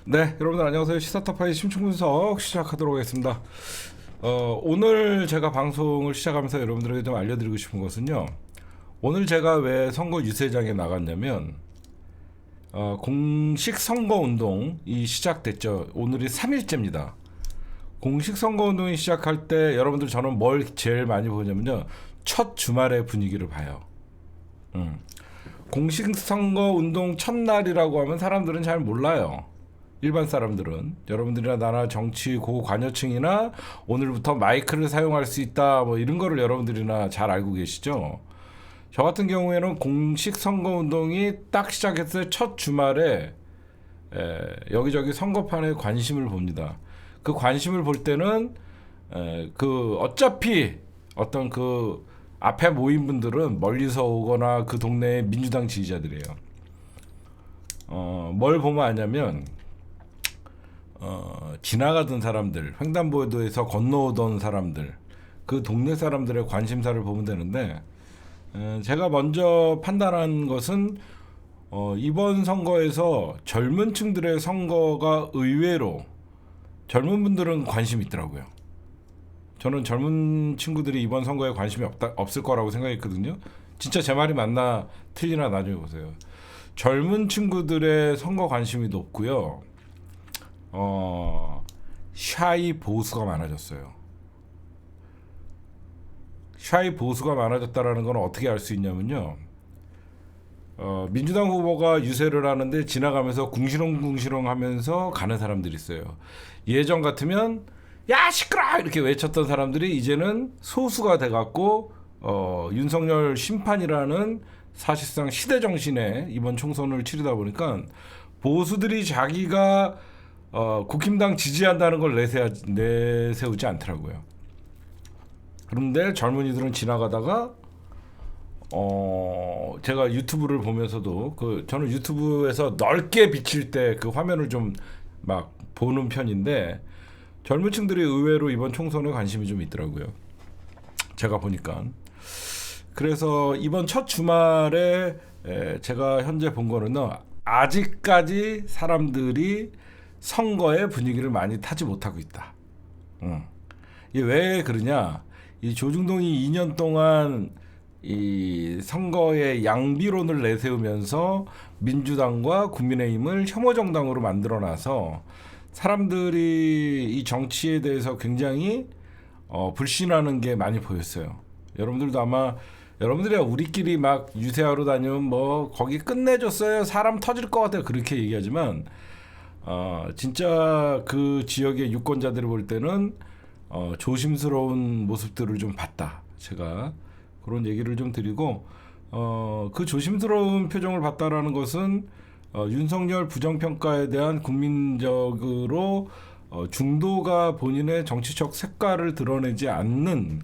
네, 여러분들 안녕하세요. 시사타파의 심층분석 시작하도록 하겠습니다. 오늘 제가 방송을 시작하면서 여러분들에게 좀 알려드리고 싶은 것은요. 오늘 제가 왜 선거 유세장에 나갔냐면 공식 선거운동이 시작됐죠. 오늘이 3일째입니다. 공식 선거운동이 시작할 때 여러분들 저는 뭘 제일 많이 보냐면요. 첫 주말의 분위기를 봐요. 공식 선거운동 첫날이라고 하면 사람들은 잘 몰라요. 일반 사람들은 여러분들이나 나나 정치 고관여층이나 오늘부터 마이크를 사용할 수 있다 뭐 이런 거를 여러분들이나 잘 알고 계시죠. 저 같은 경우에는 공식 선거운동이 딱 시작했을 첫 주말에 여기저기 선거판에 관심을 봅니다. 그 관심을 볼 때는 그 어차피 어떤 그 앞에 모인 분들은 멀리서 오거나 그 동네의 민주당 지지자들이에요. 뭘 보면 아냐면 지나가던 사람들, 횡단보도에서 건너오던 사람들, 그 동네 사람들의 관심사를 보면 되는데 제가 먼저 판단한 것은 이번 선거에서 젊은 층들의 선거가 의외로 젊은 분들은 관심이 있더라고요. 저는 젊은 친구들이 이번 선거에 관심이 없을 거라고 생각했거든요. 진짜 제 말이 맞나 틀리나 나중에 보세요. 젊은 친구들의 선거 관심이 높고요. 샤이 보수가 많아졌어요. 샤이 보수가 많아졌다라는 건 어떻게 알 수 있냐면요. 민주당 후보가 유세를 하는데 지나가면서 궁시렁궁시렁 하면서 가는 사람들이 있어요. 예전 같으면 야 시끄러 이렇게 외쳤던 사람들이 이제는 소수가 돼갖고 윤석열 심판이라는 사실상 시대 정신에 이번 총선을 치르다 보니까 보수들이 자기가 국힘당 지지한다는 걸 내세우지 않더라고요. 그런데 젊은이들은 지나가다가 제가 유튜브를 보면서도 저는 유튜브에서 넓게 비칠 때 그 화면을 좀 막 보는 편인데 젊은 층들이 의외로 이번 총선에 관심이 좀 있더라고요. 제가 보니까. 그래서 이번 첫 주말에 제가 현재 본 거는요. 아직까지 사람들이 선거의 분위기를 많이 타지 못하고 있다. 이게 왜 그러냐? 이 조중동이 2년 동안 이 선거의 양비론을 내세우면서 민주당과 국민의힘을 혐오 정당으로 만들어놔서 사람들이 이 정치에 대해서 굉장히 불신하는 게 많이 보였어요. 여러분들도 아마 여러분들이 우리끼리 막 유세하러 다니면 뭐 거기 끝내줬어요. 사람 터질 것 같아요. 그렇게 얘기하지만 진짜 그 지역의 유권자들을 볼 때는 조심스러운 모습들을 좀 봤다. 제가 그런 얘기를 좀 드리고 그 조심스러운 표정을 봤다라는 것은 윤석열 부정평가에 대한 국민적으로 중도가 본인의 정치적 색깔을 드러내지 않는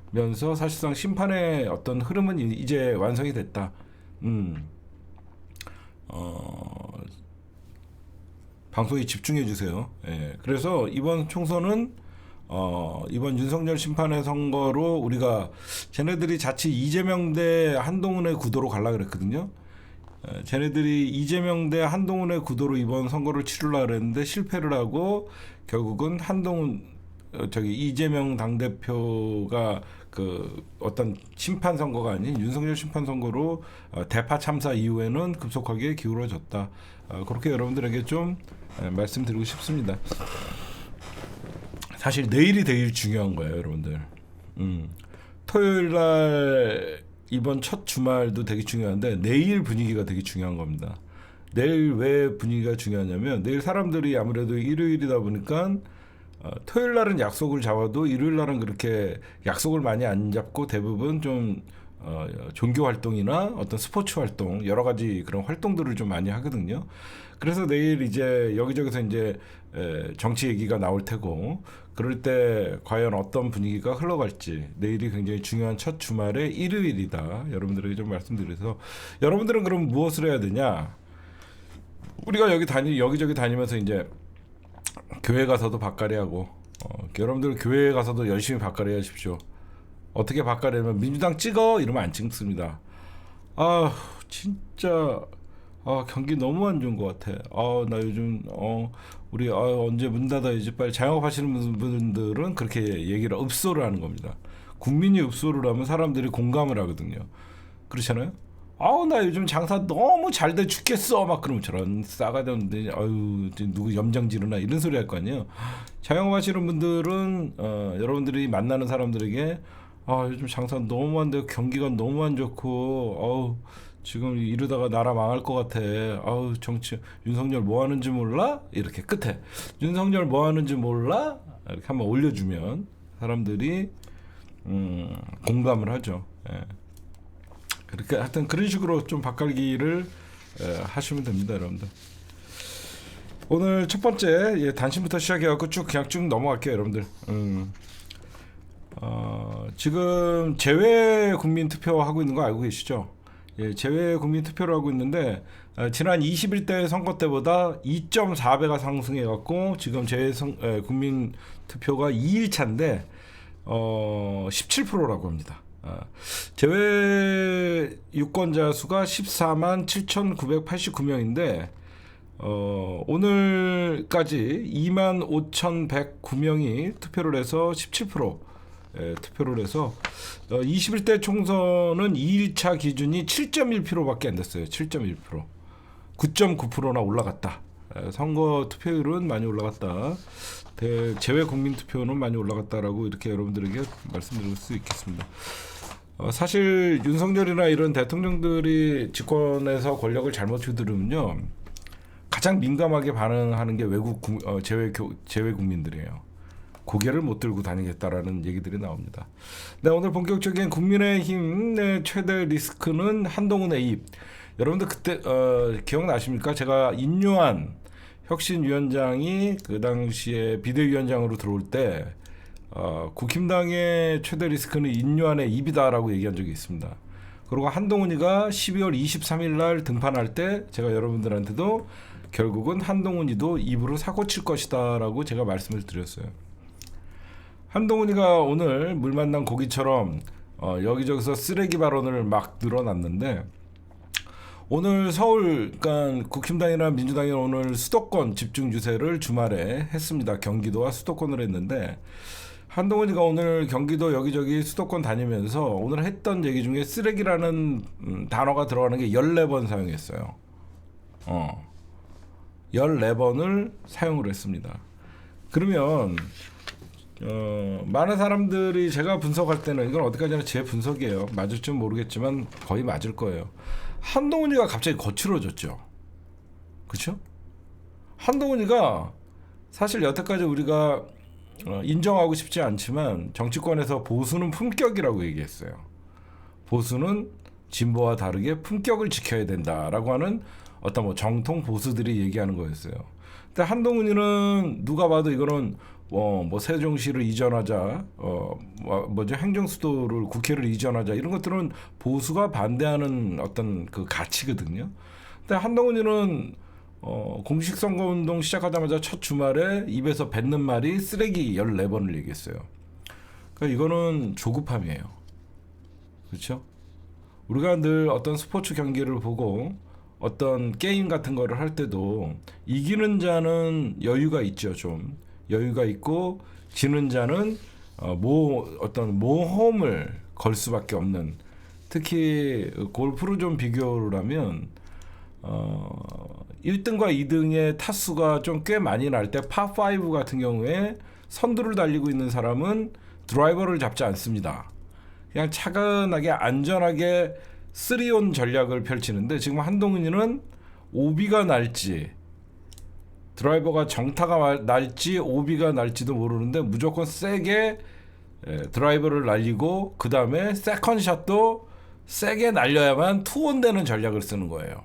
면서 사실상 심판의 어떤 흐름은 이제 완성이 됐다. 방송에 집중해 주세요. 예. 그래서 이번 총선은 이번 윤석열 심판의 선거로 우리가 쟤네들이 자칫 이재명 대 한동훈의 구도로 갈라 그랬거든요. 쟤네들이 이재명 대 한동훈의 구도로 이번 선거를 치르려고 그랬는데 실패를 하고 결국은 한동훈 이재명 당대표가 그 어떤 심판 선거가 아닌 윤석열 심판 선거로 대파 참사 이후에는 급속하게 기울어졌다. 그렇게 여러분들에게 좀 말씀드리고 싶습니다. 사실 내일이 되게 중요한 거예요, 여러분들. 토요일 날 이번 첫 주말도 되게 중요한데 내일 분위기가 되게 중요한 겁니다. 내일 왜 분위기가 중요하냐면 내일 사람들이 아무래도 일요일이다 보니까 토요일 날은 약속을 잡아도 일요일 날은 그렇게 약속을 많이 안 잡고 대부분 좀 종교 활동이나 어떤 스포츠 활동 여러 가지 그런 활동들을 좀 많이 하거든요. 그래서 내일 이제 여기저기서 이제 정치 얘기가 나올 테고 그럴 때 과연 어떤 분위기가 흘러갈지 내일이 굉장히 중요한 첫 주말의 일요일이다. 여러분들에게 좀 말씀드려서 여러분들은 그럼 무엇을 해야 되냐? 우리가 여기저기 다니면서 이제 교회 가서도 밥가리 하고 여러분들 교회에 가서도 열심히 밥가리 하십시오. 어떻게 밥가리 하면 민주당 찍어 이러면 안 찍습니다. 아 진짜 경기 너무 안 좋은 것 같아. 나 요즘 우리 언제 문 닫아야지 빨리 자영업하시는 분들은 그렇게 얘기를 읍소를 하는 겁니다. 국민이 읍소를 하면 사람들이 공감을 하거든요. 그렇잖아요. 나 요즘 장사 너무 잘 돼 죽겠어 막 그러면 저런 싸가지 없는데 아유 누구 염장지르나 이런 소리 할 거 아니에요. 자영업하시는 분들은 여러분들이 만나는 사람들에게 요즘 장사 너무 안 되고 경기가 너무 안 좋고 지금 이러다가 나라 망할 것 같아. 정치 윤석열 뭐 하는지 몰라? 이렇게 끝에 윤석열 뭐 하는지 몰라? 이렇게 한번 올려주면 사람들이 공감을 하죠. 예. 그렇게 하여튼 그런 식으로 좀 바꿔기를 하시면 됩니다, 여러분들. 오늘 첫 번째 단신부터 시작해갖고 그냥 쭉 넘어갈게요, 여러분들. 지금 재외 국민 투표 하고 있는 거 알고 계시죠? 예, 재외 국민 투표를 하고 있는데 지난 21대 선거 때보다 2.4배가 상승해갖고 지금 재외 국민 투표가 2일차인데 17%라고 합니다. 재외 유권자 수가 14만 7,989명인데 오늘까지 2만 5,109명이 투표를 해서 17% 투표를 해서 21대 총선은 2일차 기준이 7.1%밖에 안 됐어요. 7.1%. 9.9%나 올라갔다. 선거 투표율은 많이 올라갔다. 재외 국민 투표는 많이 올라갔다라고 이렇게 여러분들에게 말씀드릴 수 있겠습니다. 사실 윤석열이나 이런 대통령들이 집권에서 권력을 잘못 휘두르면요 가장 민감하게 반응하는 게 외국 재외 국민들이에요. 고개를 못 들고 다니겠다라는 얘기들이 나옵니다. 네, 오늘 본격적인 국민의힘의 최대 리스크는 한동훈의 입. 여러분들 그때 기억나십니까? 제가 인요한 혁신위원장이 그 당시에 비대위원장으로 들어올 때 국힘당의 최대 리스크는 인요한의 입이다라고 얘기한 적이 있습니다. 그리고 한동훈이가 12월 23일 날 등판할 때 제가 여러분들한테도 결국은 한동훈이도 입으로 사고 칠 것이다라고 제가 말씀을 드렸어요. 한동훈이가 오늘 물 만난 고기처럼 여기저기서 쓰레기 발언을 막 늘어났는데 오늘 서울, 그러니까 국힘당이나 민주당이 오늘 수도권 집중 유세를 주말에 했습니다. 경기도와 수도권을 했는데 한동훈이가 오늘 경기도 여기저기 수도권 다니면서 오늘 했던 얘기 중에 쓰레기라는 단어가 들어가는 게 14번 사용했어요. 14번을 사용을 했습니다. 그러면 많은 사람들이 제가 분석할 때는 이건 어디까지나 제 분석이에요. 맞을지는 모르겠지만 거의 맞을 거예요. 한동훈이가 갑자기 거칠어졌죠. 그렇죠? 한동훈이가 사실 여태까지 우리가 인정하고 싶지 않지만 정치권에서 보수는 품격이라고 얘기했어요. 보수는 진보와 다르게 품격을 지켜야 된다라고 하는 어떤 뭐 정통 보수들이 얘기하는 거였어요. 근데 한동훈이는 누가 봐도 이거는 뭐 세종시를 이전하자, 행정수도를 국회를 이전하자 이런 것들은 보수가 반대하는 어떤 그 가치거든요. 근데 한동훈이는 공식 선거운동 시작하자마자 첫 주말에 입에서 뱉는 말이 쓰레기 14번을 얘기했어요. 그러니까 이거는 조급함이에요. 그렇죠? 우리가 늘 어떤 스포츠 경기를 보고 어떤 게임 같은 거를 할 때도 이기는 자는 여유가 있죠. 좀 여유가 있고 지는 자는 어떤 모험을 걸 수밖에 없는, 특히 골프를 좀 비교를 하면 1등과 2등의 타수가 좀 꽤 많이 날 때 파5 같은 경우에 선두를 달리고 있는 사람은 드라이버를 잡지 않습니다. 그냥 차근하게 안전하게 3온 전략을 펼치는데 지금 한동훈이는 오비가 날지 드라이버가 정타가 날지 오비가 날지도 모르는데 무조건 세게 드라이버를 날리고 그 다음에 세컨샷도 세게 날려야만 투온 되는 전략을 쓰는 거예요.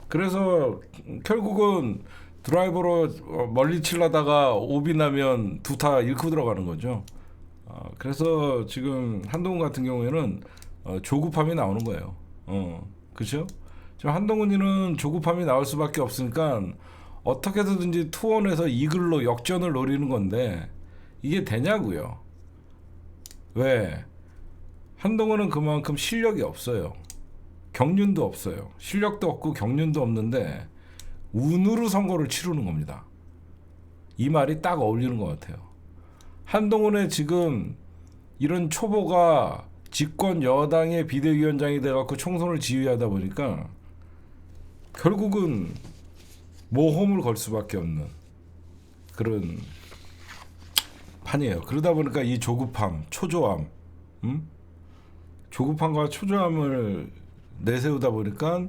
그래서 결국은 드라이버로 멀리 치려다가 오비 나면 두 타 잃고 들어가는 거죠. 그래서 지금 한동훈 같은 경우에는 조급함이 나오는 거예요. 그렇죠? 지금 한동훈이는 조급함이 나올 수밖에 없으니까 어떻게 해서든지 투혼해서 이글로 역전을 노리는 건데 이게 되냐고요. 왜? 한동훈은 그만큼 실력이 없어요. 경륜도 없어요. 실력도 없고 경륜도 없는데 운으로 선거를 치르는 겁니다. 이 말이 딱 어울리는 것 같아요. 한동훈의 지금 이런 초보가 집권 여당의 비대위원장이 돼갖고 총선을 지휘하다 보니까 결국은 모험을 걸 수밖에 없는 그런 판이에요. 그러다 보니까 이 조급함, 초조함, 조급함과 초조함을 내세우다 보니까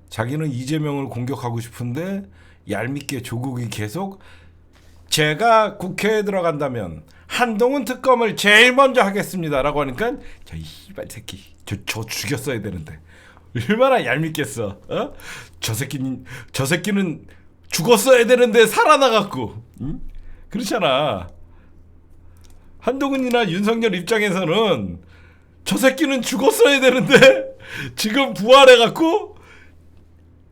자기는 이재명을 공격하고 싶은데 얄밉게 조국이 계속 제가 국회에 들어간다면 한동훈 특검을 제일 먼저 하겠습니다라고 하니까 저 이발 새끼 저 죽였어야 되는데 얼마나 얄밉겠어. 어? 저 새끼는 죽었어야 되는데 살아나갔고, 응? 그렇잖아. 한동훈이나 윤석열 입장에서는 저 새끼는 죽었어야 되는데 지금 부활해갖고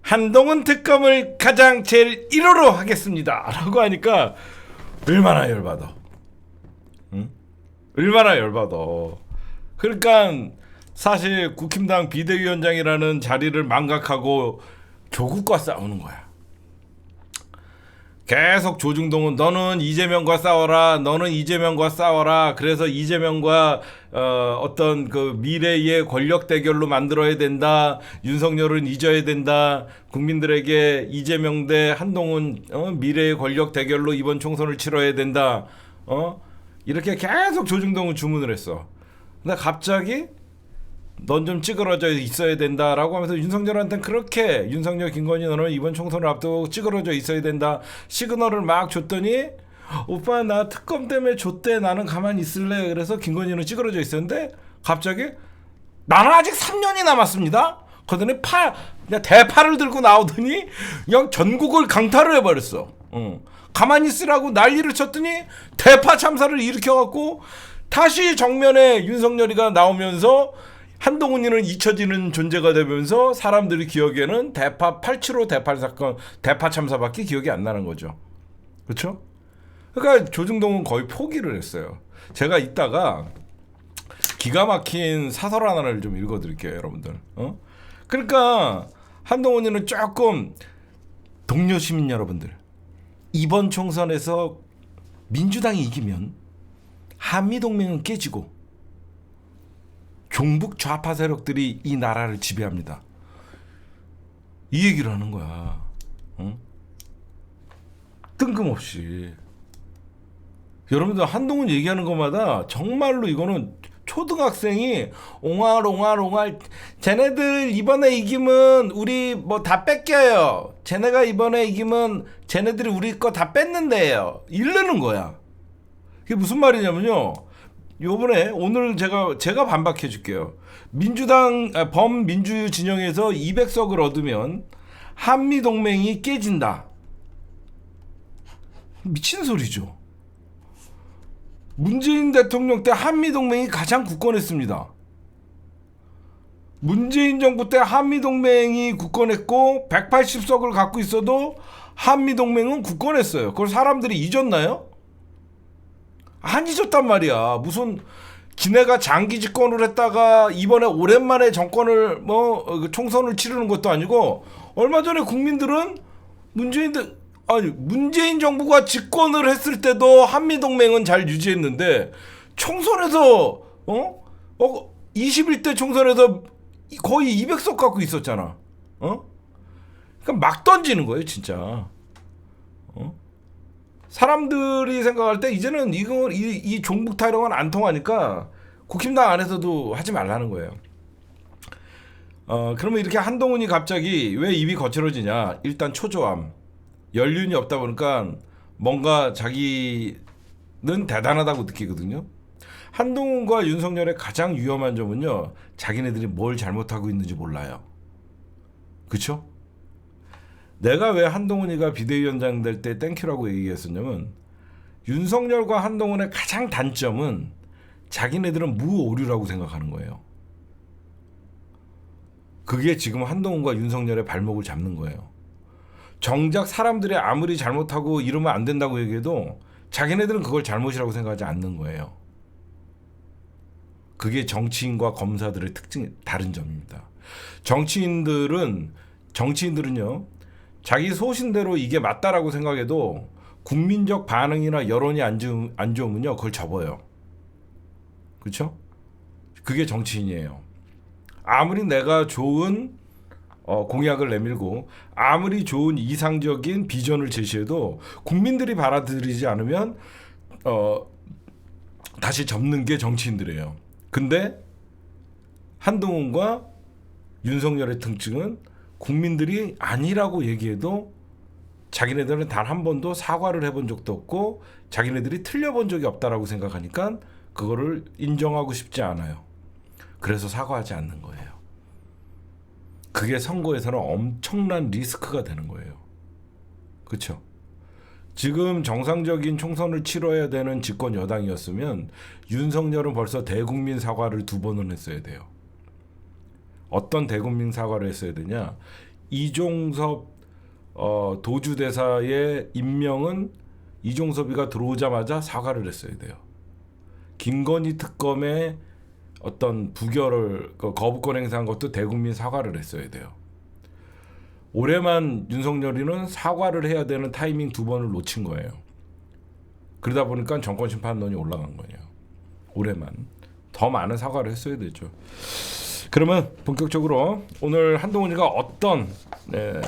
한동훈 특검을 가장 제일 1호로 하겠습니다라고 하니까 얼마나 열받아. 응? 얼마나 열받아. 그러니까 사실 국힘당 비대위원장이라는 자리를 망각하고 조국과 싸우는 거야. 계속 조중동은 너는 이재명과 싸워라. 너는 이재명과 싸워라. 그래서 이재명과 어떤 그 미래의 권력 대결로 만들어야 된다. 윤석열은 잊어야 된다. 국민들에게 이재명 대 한동훈 미래의 권력 대결로 이번 총선을 치러야 된다. 이렇게 계속 조중동은 주문을 했어. 근데 갑자기 넌 좀 찌그러져 있어야 된다라고 하면서 윤석열한테는 그렇게 윤석열 김건희 너는 이번 총선을 앞두고 찌그러져 있어야 된다 시그널을 막 줬더니 오빠 나 특검 때문에 줬대 나는 가만히 있을래. 그래서 김건희는 찌그러져 있었는데 갑자기 나는 아직 3년이 남았습니다. 그러더니 그냥 대파를 들고 나오더니 그냥 전국을 강타를 해버렸어. 가만히 있으라고 난리를 쳤더니 대파 참사를 일으켜갖고 다시 정면에 윤석열이가 나오면서 한동훈이는 잊혀지는 존재가 되면서 사람들이 기억에는 대파 8.75 대파 사건, 대파 참사밖에 기억이 안 나는 거죠. 그렇죠? 그러니까 조중동은 거의 포기를 했어요. 제가 이따가 기가 막힌 사설 하나를 좀 읽어드릴게요, 여러분들. 그러니까 한동훈이는 조금 동료 시민 여러분들, 이번 총선에서 민주당이 이기면 한미동맹은 깨지고 종북 좌파 세력들이 이 나라를 지배합니다. 이 얘기를 하는 거야. 뜬금없이. 여러분들 한동훈 얘기하는 것마다 정말로 이거는 초등학생이 옹알옹알 쟤네들 이번에 이기면 우리 뭐 다 뺏겨요. 쟤네가 이번에 이기면 쟤네들이 우리 거 다 뺏는데요. 이러는 거야. 그게 무슨 말이냐면요. 요번에 오늘 제가 반박해 줄게요. 민주당 범민주 진영에서 200석을 얻으면 한미 동맹이 깨진다. 미친 소리죠. 문재인 대통령 때 한미 동맹이 가장 굳건했습니다. 문재인 정부 때 한미 동맹이 굳건했고 180석을 갖고 있어도 한미 동맹은 굳건했어요. 그걸 사람들이 잊었나요? 안 잊었단 말이야. 무슨 지네가 장기 집권을 했다가 이번에 오랜만에 정권을 총선을 치르는 것도 아니고 얼마 전에 국민들은 문재인 정부가 집권을 했을 때도 한미 동맹은 잘 유지했는데 총선에서 21대 총선에서 거의 200석 갖고 있었잖아. 그러니까 막 던지는 거예요, 진짜. 사람들이 생각할 때 이제는 이 종북 타령은 안 통하니까 국힘당 안에서도 하지 말라는 거예요. 그러면 이렇게 한동훈이 갑자기 왜 입이 거칠어지냐? 일단 초조함, 연륜이 없다 보니까 뭔가 자기는 대단하다고 느끼거든요. 한동훈과 윤석열의 가장 위험한 점은요, 자기네들이 뭘 잘못하고 있는지 몰라요. 그쵸? 내가 왜 한동훈이가 비대위원장 될 때 땡큐라고 얘기했었냐면 윤석열과 한동훈의 가장 단점은 자기네들은 무오류라고 생각하는 거예요. 그게 지금 한동훈과 윤석열의 발목을 잡는 거예요. 정작 사람들이 아무리 잘못하고 이러면 안 된다고 얘기해도 자기네들은 그걸 잘못이라고 생각하지 않는 거예요. 그게 정치인과 검사들의 특징, 다른 점입니다. 정치인들은요, 자기 소신대로 이게 맞다라고 생각해도 국민적 반응이나 여론이 안 좋으면요, 그걸 접어요. 그렇죠? 그게 정치인이에요. 아무리 내가 좋은 공약을 내밀고 아무리 좋은 이상적인 비전을 제시해도 국민들이 받아들이지 않으면 다시 접는 게 정치인들이에요. 근데 한동훈과 윤석열의 특징은 국민들이 아니라고 얘기해도 자기네들은 단 한 번도 사과를 해본 적도 없고 자기네들이 틀려본 적이 없다라고 생각하니까 그거를 인정하고 싶지 않아요. 그래서 사과하지 않는 거예요. 그게 선거에서는 엄청난 리스크가 되는 거예요. 그렇죠? 지금 정상적인 총선을 치러야 되는 집권 여당이었으면 윤석열은 벌써 대국민 사과를 2번은 했어야 돼요. 어떤 대국민 사과를 했어야 되냐? 이종섭 도주대사의 임명은 이종섭이가 들어오자마자 사과를 했어야 돼요. 김건희 특검의 어떤 부결을 거부권 행사한 것도 대국민 사과를 했어야 돼요. 올해만 윤석열이는 사과를 해야 되는 타이밍 2번을 놓친 거예요. 그러다 보니까 정권 심판론이 올라간 거예요. 올해만 더 많은 사과를 했어야 되죠. 그러면 본격적으로 오늘 한동훈이가 어떤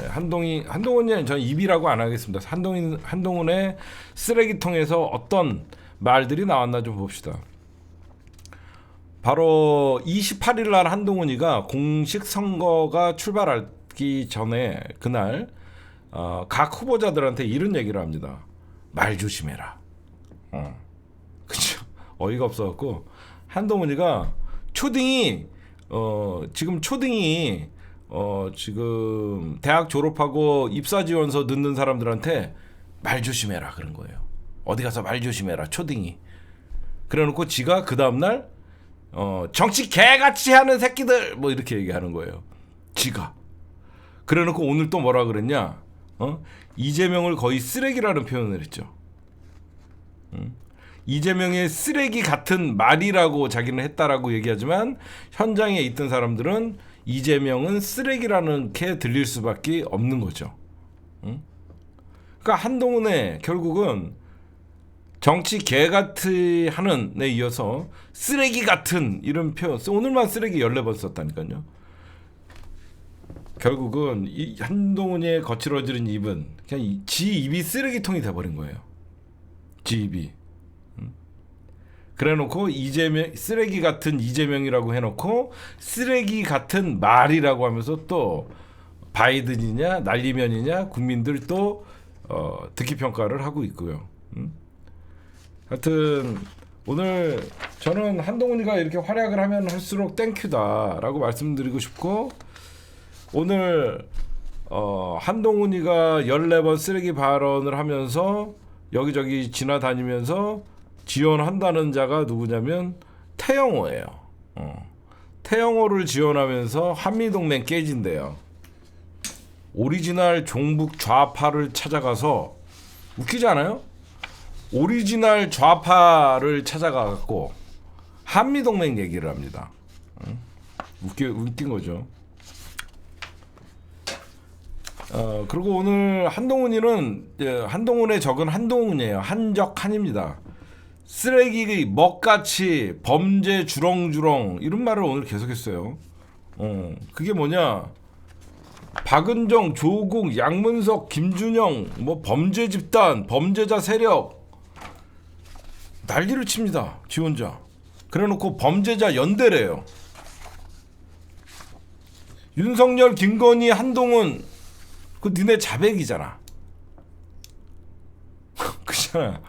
한동훈이 저는 입이라고 안 하겠습니다. 한동훈의 쓰레기통에서 어떤 말들이 나왔나 좀 봅시다. 바로 28일 날 한동훈이가 공식 선거가 출발하기 전에 그날 각 후보자들한테 이런 얘기를 합니다. 말 조심해라. 그쵸? 어이가 없어갖고 한동훈이가 초딩이 지금 대학 졸업하고 입사 지원서 넣는 사람들한테 말 조심해라 그런 거예요. 어디 가서 말 조심해라 초딩이. 그래놓고 지가 그 다음날 정치 개같이 하는 새끼들 뭐 이렇게 얘기하는 거예요. 지가. 그래놓고 오늘 또 뭐라 그랬냐? 이재명을 거의 쓰레기라는 표현을 했죠. 이재명의 쓰레기 같은 말이라고 자기는 했다라고 얘기하지만 현장에 있던 사람들은 이재명은 쓰레기라는 게 들릴 수밖에 없는 거죠. 그러니까 한동훈의 결국은 정치 개같이 하는 데 이어서 쓰레기 같은 이런 표현, 오늘만 쓰레기 14번 썼다니까요. 결국은 이 한동훈의 거칠어지는 입은 그냥 지 입이 쓰레기통이 돼버린 거예요. 지 입이. 그래놓고 이재명 쓰레기 같은 이재명이라고 해놓고 쓰레기 같은 말이라고 하면서 또 바이든이냐 난리면이냐 국민들 또 듣기 평가를 하고 있고요. 하여튼 오늘 저는 한동훈이가 이렇게 활약을 하면 할수록 땡큐다라고 말씀드리고 싶고 오늘 한동훈이가 14번 쓰레기 발언을 하면서 여기저기 지나다니면서 지원한다는 자가 누구냐면 태영호예요. 태영호를 지원하면서 한미동맹 깨진대요. 오리지널 종북 좌파를 찾아가서 웃기지 않아요? 오리지널 좌파를 찾아가갖고 한미동맹 얘기를 합니다. 웃긴 거죠. 그리고 오늘 한동훈의 적은 한동훈이에요. 한적한입니다. 쓰레기 먹같이 범죄 주렁주렁 이런 말을 오늘 계속했어요. 그게 뭐냐? 박은정, 조국, 양문석, 김준영 뭐 범죄 집단, 범죄자 세력 난리를 칩니다. 지 혼자. 그래놓고 범죄자 연대래요. 윤석열, 김건희, 한동훈 그 니네 자백이잖아. 그잖아.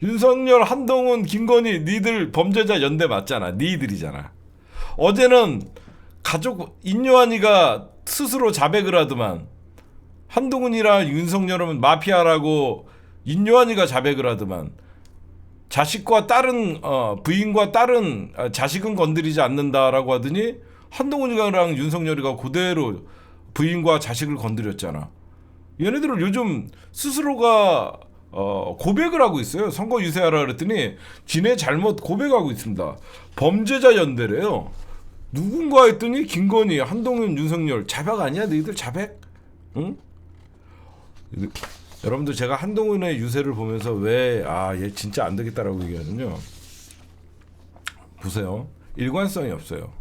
윤석열, 한동훈, 김건희 니들 범죄자 연대 맞잖아. 니들이잖아. 어제는 가족 인요한이가 스스로 자백을 하더만 한동훈이랑 윤석열은 마피아라고 인요한이가 자백을 하더만 자식과 딸은 부인과 딸은 자식은 건드리지 않는다라고 하더니 한동훈이랑 윤석열이가 그대로 부인과 자식을 건드렸잖아. 얘네들은 요즘 스스로가 고백을 하고 있어요. 선거 유세하라 그랬더니 지네 잘못 고백하고 있습니다. 범죄자 연대래요. 누군가 했더니 김건희, 한동훈, 윤석열 자백 아니야? 너희들 자백? 응? 여러분들 제가 한동훈의 유세를 보면서 왜 얘 진짜 안 되겠다라고 얘기하는요. 보세요. 일관성이 없어요.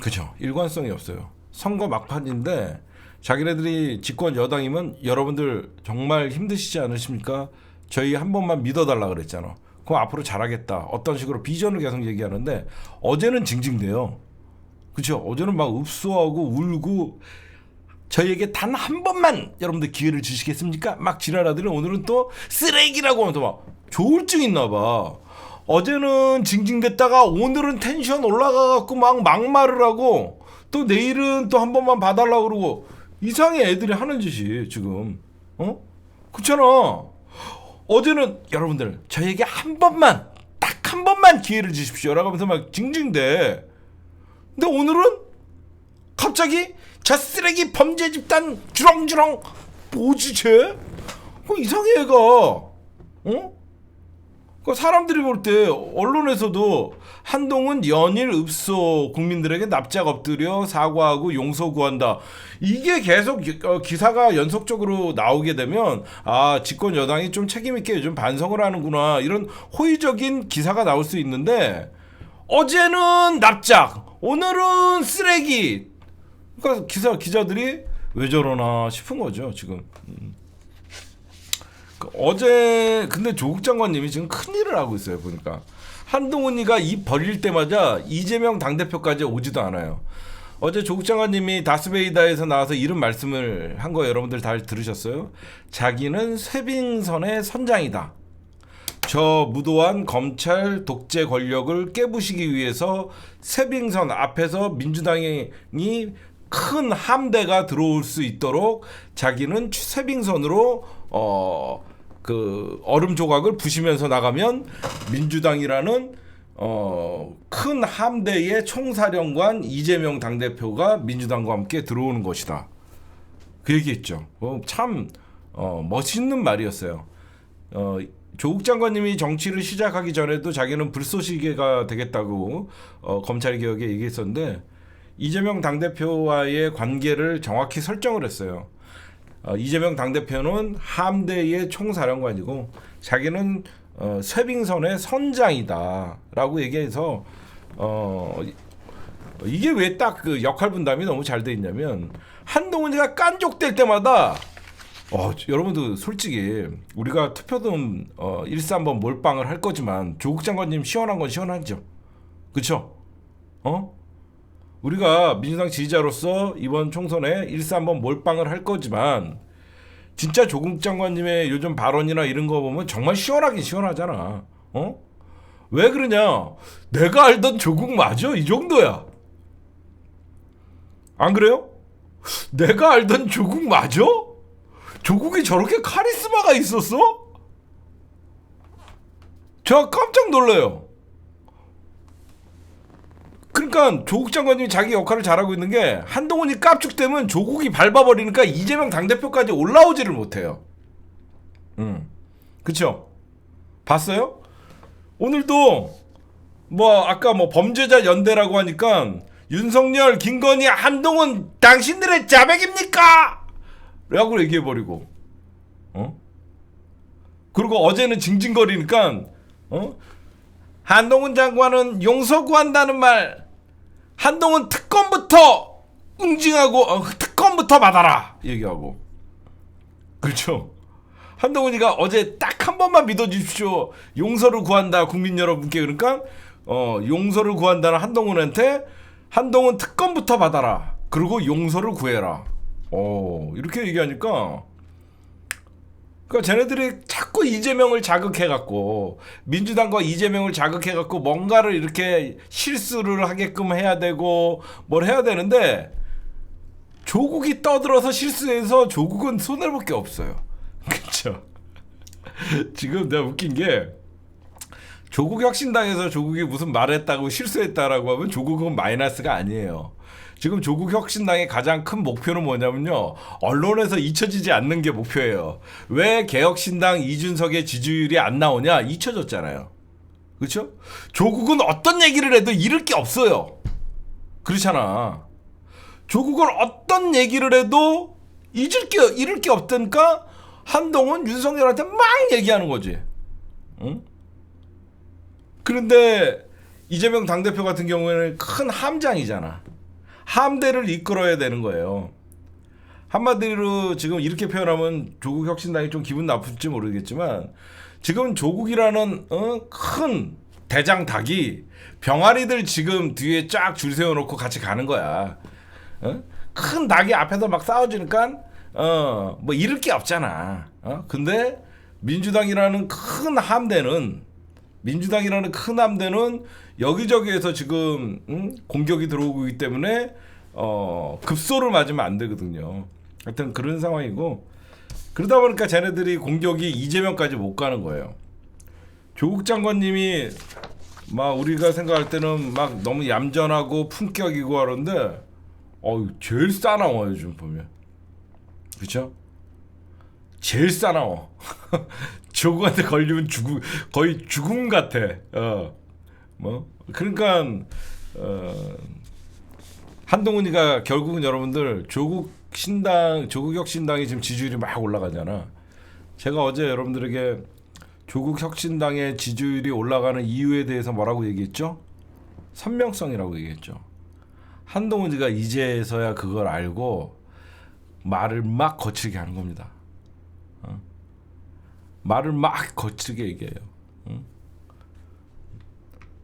그죠? 일관성이 없어요. 선거 막판인데 자기네들이 집권 여당이면 여러분들 정말 힘드시지 않으십니까? 저희 한 번만 믿어달라 그랬잖아. 그럼 앞으로 잘하겠다. 어떤 식으로 비전을 계속 얘기하는데 어제는 징징대요. 그렇죠? 어제는 막 읍소하고 울고 저희에게 단 한 번만 여러분들 기회를 주시겠습니까? 막 지랄하더니 오늘은 또 쓰레기라고 하면서 막 조울증 있나 봐. 어제는 징징댔다가 오늘은 텐션 올라가갖고 막 막말을 하고 또 내일은 또 한 번만 봐달라고 그러고 이상해 애들이 하는 짓이 지금. 그렇잖아. 어제는 여러분들 저희에게 한 번만 딱 한 번만 기회를 주십시오 라고 하면서 막 징징대. 근데 오늘은 갑자기 저 쓰레기 범죄 집단 주렁주렁 뭐지 쟤? 이상해 얘가. 사람들이 볼 때 언론에서도 한동훈 연일 읍소 국민들에게 납작 엎드려 사과하고 용서 구한다. 이게 계속 기사가 연속적으로 나오게 되면 집권 여당이 좀 책임 있게 요즘 반성을 하는구나 이런 호의적인 기사가 나올 수 있는데 어제는 납작, 오늘은 쓰레기. 그러니까 기자들이 왜 저러나 싶은 거죠 지금. 어제 근데 조국 장관님이 지금 큰일을 하고 있어요. 보니까 한동훈이가 입 벌릴 때마다 이재명 당대표까지 오지도 않아요. 어제 조국 장관님이 다스베이다에서 나와서 이런 말씀을 한 거 여러분들 다 들으셨어요? 자기는 쇄빙선의 선장이다. 저 무도한 검찰 독재 권력을 깨부시기 위해서 쇄빙선 앞에서 민주당이 큰 함대가 들어올 수 있도록 자기는 쇄빙선으로 그 얼음 조각을 부시면서 나가면 민주당이라는 큰 함대의 총사령관 이재명 당대표가 민주당과 함께 들어오는 것이다. 그 얘기했죠. 참 멋있는 말이었어요. 조국 장관님이 정치를 시작하기 전에도 자기는 불쏘시개가 되겠다고 검찰개혁에 얘기했었는데 이재명 당대표와의 관계를 정확히 설정을 했어요. 이재명 당대표는 함대의 총사령관이고 자기는 쇄빙선의 선장이다 라고 얘기해서 이게 왜 딱 그 역할 분담이 너무 잘 돼 있냐면 한동훈이가 깐족될 때마다 여러분들 솔직히 우리가 투표돈 1~3번 몰빵을 할 거지만 조국 장관님 시원한 건 시원하죠. 그쵸? 우리가 민주당 지지자로서 이번 총선에 1~3번 몰빵을 할 거지만 진짜 조국 장관님의 요즘 발언이나 이런 거 보면 정말 시원하긴 시원하잖아. 왜 그러냐? 내가 알던 조국 맞아? 이 정도야. 안 그래요? 내가 알던 조국 맞아? 조국이 저렇게 카리스마가 있었어? 제가 깜짝 놀라요. 그러니까 조국 장관님이 자기 역할을 잘하고 있는 게 한동훈이 깝죽되면 조국이 밟아버리니까 이재명 당대표까지 올라오지를 못해요. 그쵸? 봤어요? 오늘도 아까 범죄자 연대라고 하니까 윤석열, 김건희, 한동훈 당신들의 자백입니까? 라고 얘기해버리고 그리고 어제는 징징거리니까 한동훈 장관은 용서 구한다는 말 한동훈 특검부터 응징하고 특검부터 받아라 얘기하고. 그렇죠. 한동훈이가 어제 딱 한 번만 믿어주십시오 용서를 구한다 국민 여러분께. 그러니까 용서를 구한다는 한동훈한테 한동훈 특검부터 받아라 그리고 용서를 구해라. 이렇게 얘기하니까 그러니까 쟤네들이 자꾸 이재명을 자극해갖고 민주당과 이재명을 자극해갖고 뭔가를 이렇게 실수를 하게끔 해야 되고 뭘 해야 되는데 조국이 떠들어서 실수해서 조국은 손해볼 게 없어요. 그쵸? 지금 내가 웃긴 게 조국 혁신당에서 조국이 무슨 말했다고 실수했다라고 하면 조국은 마이너스가 아니에요. 지금 조국 혁신당의 가장 큰 목표는 뭐냐면요. 언론에서 잊혀지지 않는 게 목표예요. 왜 개혁신당 이준석의 지지율이 안 나오냐? 잊혀졌잖아요. 그렇죠? 조국은 어떤 얘기를 해도 잃을 게 없어요. 그렇잖아. 조국은 어떤 얘기를 해도 잃을 게 없다니까 한동훈 윤석열한테 막 얘기하는 거지. 응? 그런데 이재명 당대표 같은 경우에는 큰 함장이잖아. 함대를 이끌어야 되는 거예요. 한마디로 지금 이렇게 표현하면 조국 혁신당이 좀 기분 나쁠지 모르겠지만 지금 조국이라는 큰 대장 닭이 병아리들 지금 뒤에 쫙 줄 세워놓고 같이 가는 거야. 큰 닭이 앞에서 막 싸워주니까 뭐 잃을 게 없잖아. 근데 민주당이라는 큰 함대는 여기저기에서 지금 공격이 들어오고 있기 때문에 급소를 맞으면 안 되거든요. 하여튼 그런 상황이고 그러다 보니까 쟤네들이 공격이 이재명까지 못 가는 거예요. 조국 장관님이 막 우리가 생각할 때는 막 너무 얌전하고 품격이고 하는데 제일 싸나워요. 요즘 보면. 그렇죠? 제일 싸나워. 조국한테 걸리면 거의 죽음 같아. 그러니까 한동훈이가 결국은 여러분들 조국 혁신당이 지금 지지율이 막 올라가잖아. 제가 어제 여러분들에게 조국 혁신당의 지지율이 올라가는 이유에 대해서 뭐라고 얘기했죠? 선명성이라고 얘기했죠. 한동훈이가 이제서야 그걸 알고 말을 막 거칠게 하는 겁니다. 말을 막 거칠게 얘기해요.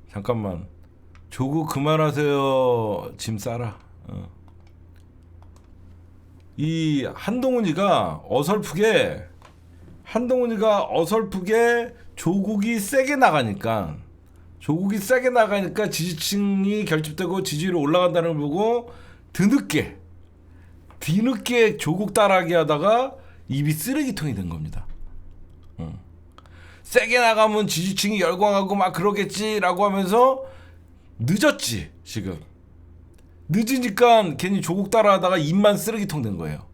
잠깐만. 조국 그만하세요. 짐 싸라. 이 한동훈이가 어설프게 조국이 세게 나가니까 지지층이 결집되고 지지율이 올라간다는 걸 보고 뒤늦게 조국 따라하게 하다가 입이 쓰레기통이 된 겁니다. 세게 나가면 지지층이 열광하고 막 그러겠지라고 하면서 늦었지. 지금 늦으니까 괜히 조국 따라하다가 입만 쓰레기통 된 거예요.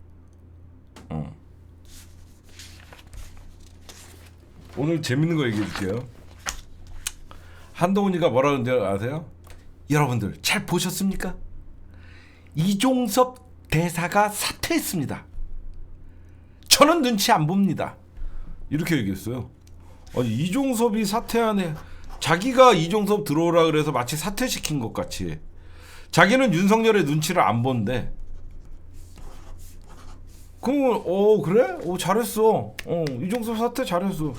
오늘 재밌는 거 얘기해 줄게요. 한동훈이가 뭐라고 하는지 아세요? 여러분들 잘 보셨습니까? 이종섭 대사가 사퇴했습니다. 저는 눈치 안 봅니다. 이렇게 얘기했어요. 아니, 이종섭이 사퇴하네. 자기가 이종섭 들어오라 그래서 마치 사퇴시킨 것 같이. 자기는 윤석열의 눈치를 안 본대. 그럼 그래? 잘했어. 이종섭 사퇴 잘했어.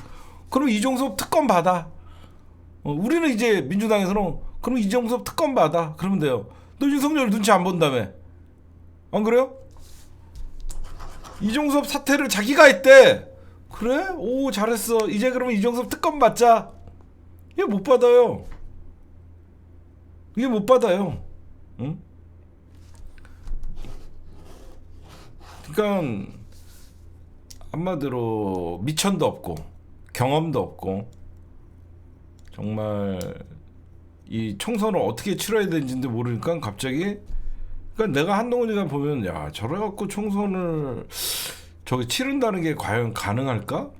그럼 이종섭 특검 받아. 우리는 이제 민주당에서는 그럼 이종섭 특검 받아. 그러면 돼요. 너 윤석열 눈치 안 본다며. 안 그래요? 이종섭 사퇴를 자기가 했대. 그래? 잘했어. 이제 그러면 이종섭 특검 받자. 이게 못 받아요. 응? 그러니까 한마디로 미천도 없고 경험도 없고 정말 이 총선을 어떻게 치러야 되는지도 모르니까 갑자기 그러니까 내가 한동훈이가 보면 야 저래갖고 총선을 저기 치른다는 게 과연 가능할까?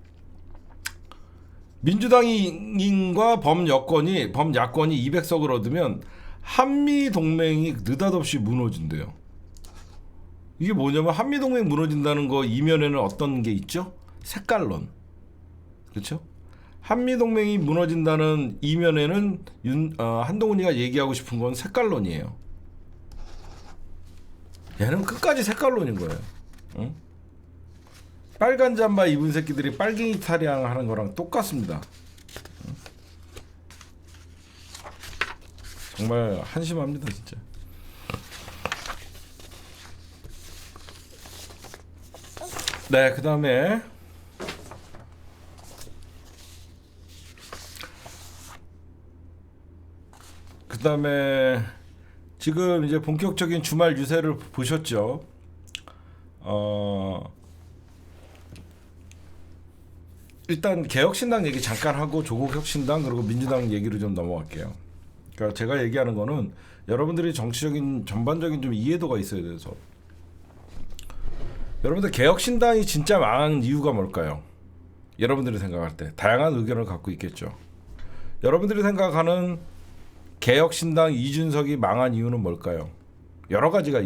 민주당과 범야권이 200석을 얻으면 한미동맹이 느닷없이 무너진대요. 이게 뭐냐면 한미동맹 무너진다는 거 이면에는 어떤 게 있죠? 색깔론. 그렇죠? 한미동맹이 무너진다는 이면에는 한동훈이가 얘기하고 싶은 건 색깔론이에요. 얘는 끝까지 색깔론인 거예요. 응? 빨간 잠바 입은 새끼들이 빨갱이 타령하는 거랑 똑같습니다. 응? 정말 한심합니다 진짜. 네, 그 다음에 지금 이제 본격적인 주말 유세를 보셨죠? 일단 개혁신당 얘기 잠깐 하고 조국 혁신당 그리고 민주당 얘기로 좀 넘어갈게요. 그러니까 제가 얘기하는 거는 여러분들이 정치적인 전반적인 좀 이해도가 있어야 돼서. 여러분들 개혁신당이 진짜 망한 이유가 뭘까요? 여러분들이 생각할 때 다양한 의견을 갖고 있겠죠. 여러분들이 생각하는 개혁신당 이준석이 망한 이유는 뭘까요? 여러 가지가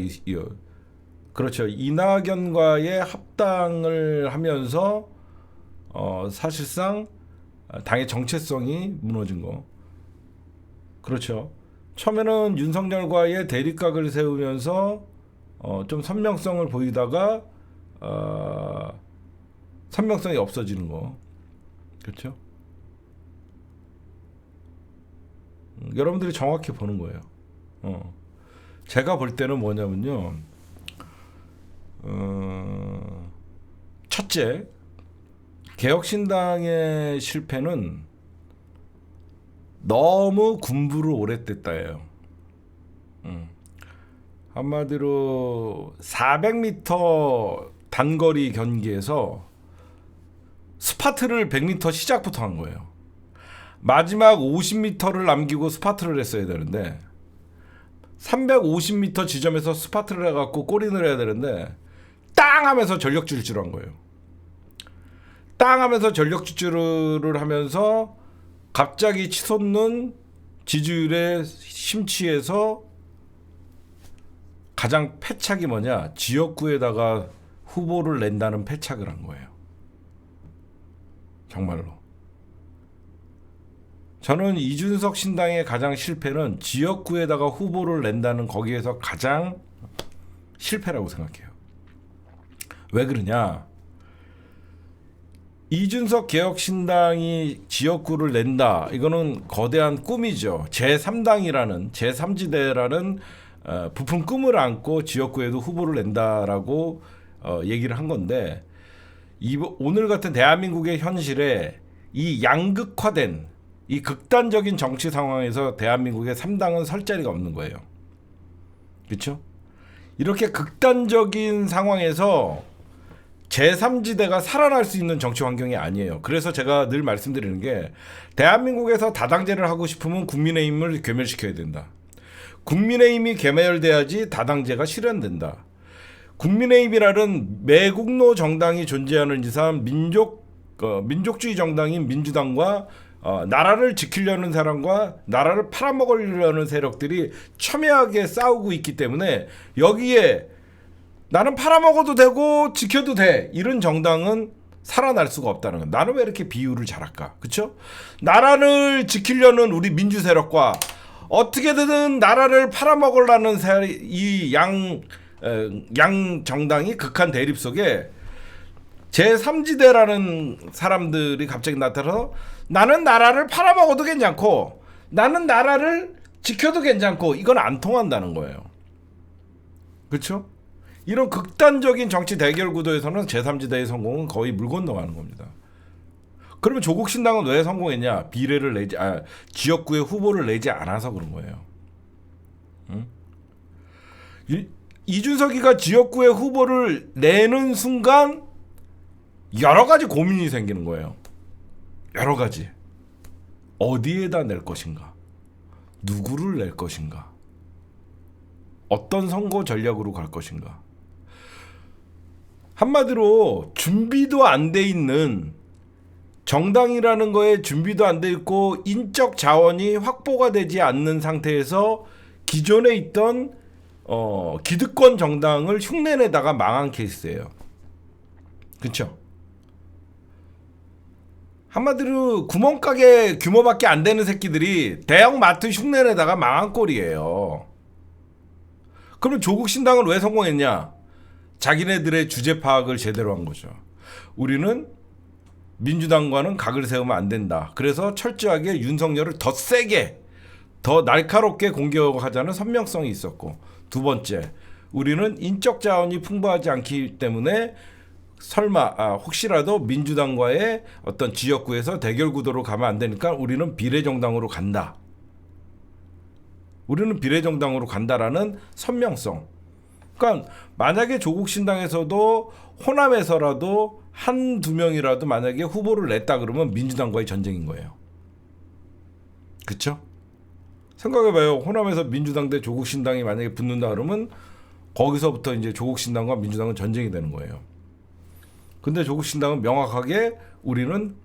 그렇죠. 이낙연과의 합당을 하면서 사실상 당의 정체성이 무너진 거. 그렇죠. 처음에는 윤석열과의 대립각을 세우면서 좀 선명성을 보이다가 선명성이 없어지는 거. 그렇죠. 여러분들이 정확히 보는 거예요. 제가 볼 때는 뭐냐면요. 첫째, 개혁신당의 실패는 너무 군부를 오랫됐다예요. 한마디로 400m 단거리 경기에서 스파트를 100m 시작부터 한 거예요. 마지막 50m를 남기고 스파트를 했어야 되는데 350m 지점에서 스파트를 해갖고 골인을 해야 되는데 땅 하면서 전력 질주를 한 거예요. 땅 하면서 전력 질주를 하면서 갑자기 치솟는 지지율에 심취해서 가장 패착이 뭐냐, 지역구에다가 후보를 낸다는 패착을 한 거예요. 정말로. 저는 이준석 신당의 가장 실패는 지역구에다가 후보를 낸다는 거기에서 가장 실패라고 생각해요. 왜 그러냐? 이준석 개혁신당이 지역구를 낸다. 이거는 거대한 꿈이죠. 제3당이라는 제3지대라는 부푼 꿈을 안고 지역구에도 후보를 낸다라고 얘기를 한 건데 오늘 같은 대한민국의 현실에 이 양극화된 이 극단적인 정치 상황에서 대한민국의 3당은 설 자리가 없는 거예요. 그렇죠? 이렇게 극단적인 상황에서 제3지대가 살아날 수 있는 정치 환경이 아니에요. 그래서 제가 늘 말씀드리는 게 대한민국에서 다당제를 하고 싶으면 국민의힘을 괴멸시켜야 된다. 국민의힘이 괴멸돼야지 다당제가 실현된다. 국민의힘이라는 매국노 정당이 존재하는 이상 민족주의 정당인 민주당과 나라를 지키려는 사람과 나라를 팔아먹으려는 세력들이 첨예하게 싸우고 있기 때문에 여기에 나는 팔아먹어도 되고 지켜도 돼 이런 정당은 살아날 수가 없다는 거야. 나는 왜 이렇게 비유를 잘할까? 그렇죠? 나라를 지키려는 우리 민주 세력과 어떻게든 나라를 팔아먹으려는 이 양 정당이 극한 대립 속에 제3지대라는 사람들이 갑자기 나타나서 나는 나라를 팔아먹어도 괜찮고 나는 나라를 지켜도 괜찮고 이건 안 통한다는 거예요. 그렇죠? 이런 극단적인 정치 대결 구도에서는 제3지대의 성공은 거의 물 건너가는 겁니다. 그러면 조국 신당은 왜 성공했냐? 비례를 내지 지역구에 후보를 내지 않아서 그런 거예요. 응? 이준석이가 지역구에 후보를 내는 순간 여러 가지 고민이 생기는 거예요. 여러 가지. 어디에다 낼 것인가? 누구를 낼 것인가? 어떤 선거 전략으로 갈 것인가? 한마디로 준비도 안 돼 있는 정당이라는 거에 준비도 안 돼 있고 인적 자원이 확보가 되지 않는 상태에서 기존에 있던 기득권 정당을 흉내내다가 망한 케이스예요. 그렇죠? 한마디로 구멍가게 규모밖에 안 되는 새끼들이 대형 마트 흉내내다가 망한 꼴이에요. 그럼 조국 신당은 왜 성공했냐? 자기네들의 주제 파악을 제대로 한 거죠. 우리는 민주당과는 각을 세우면 안 된다. 그래서 철저하게 윤석열을 더 세게, 더 날카롭게 공격하자는 선명성이 있었고, 두 번째, 우리는 인적 자원이 풍부하지 않기 때문에 설마 혹시라도 민주당과의 어떤 지역구에서 대결 구도로 가면 안 되니까 우리는 비례정당으로 간다. 우리는 비례정당으로 간다라는 선명성. 그러니까 만약에 조국 신당에서도 호남에서라도 한두 명이라도 만약에 후보를 냈다 그러면 민주당과의 전쟁인 거예요. 그렇죠? 생각해봐요. 호남에서 민주당 대 조국 신당이 만약에 붙는다 그러면 거기서부터 이제 조국 신당과 민주당은 전쟁이 되는 거예요. 근데 조국 신당은 명확하게 우리는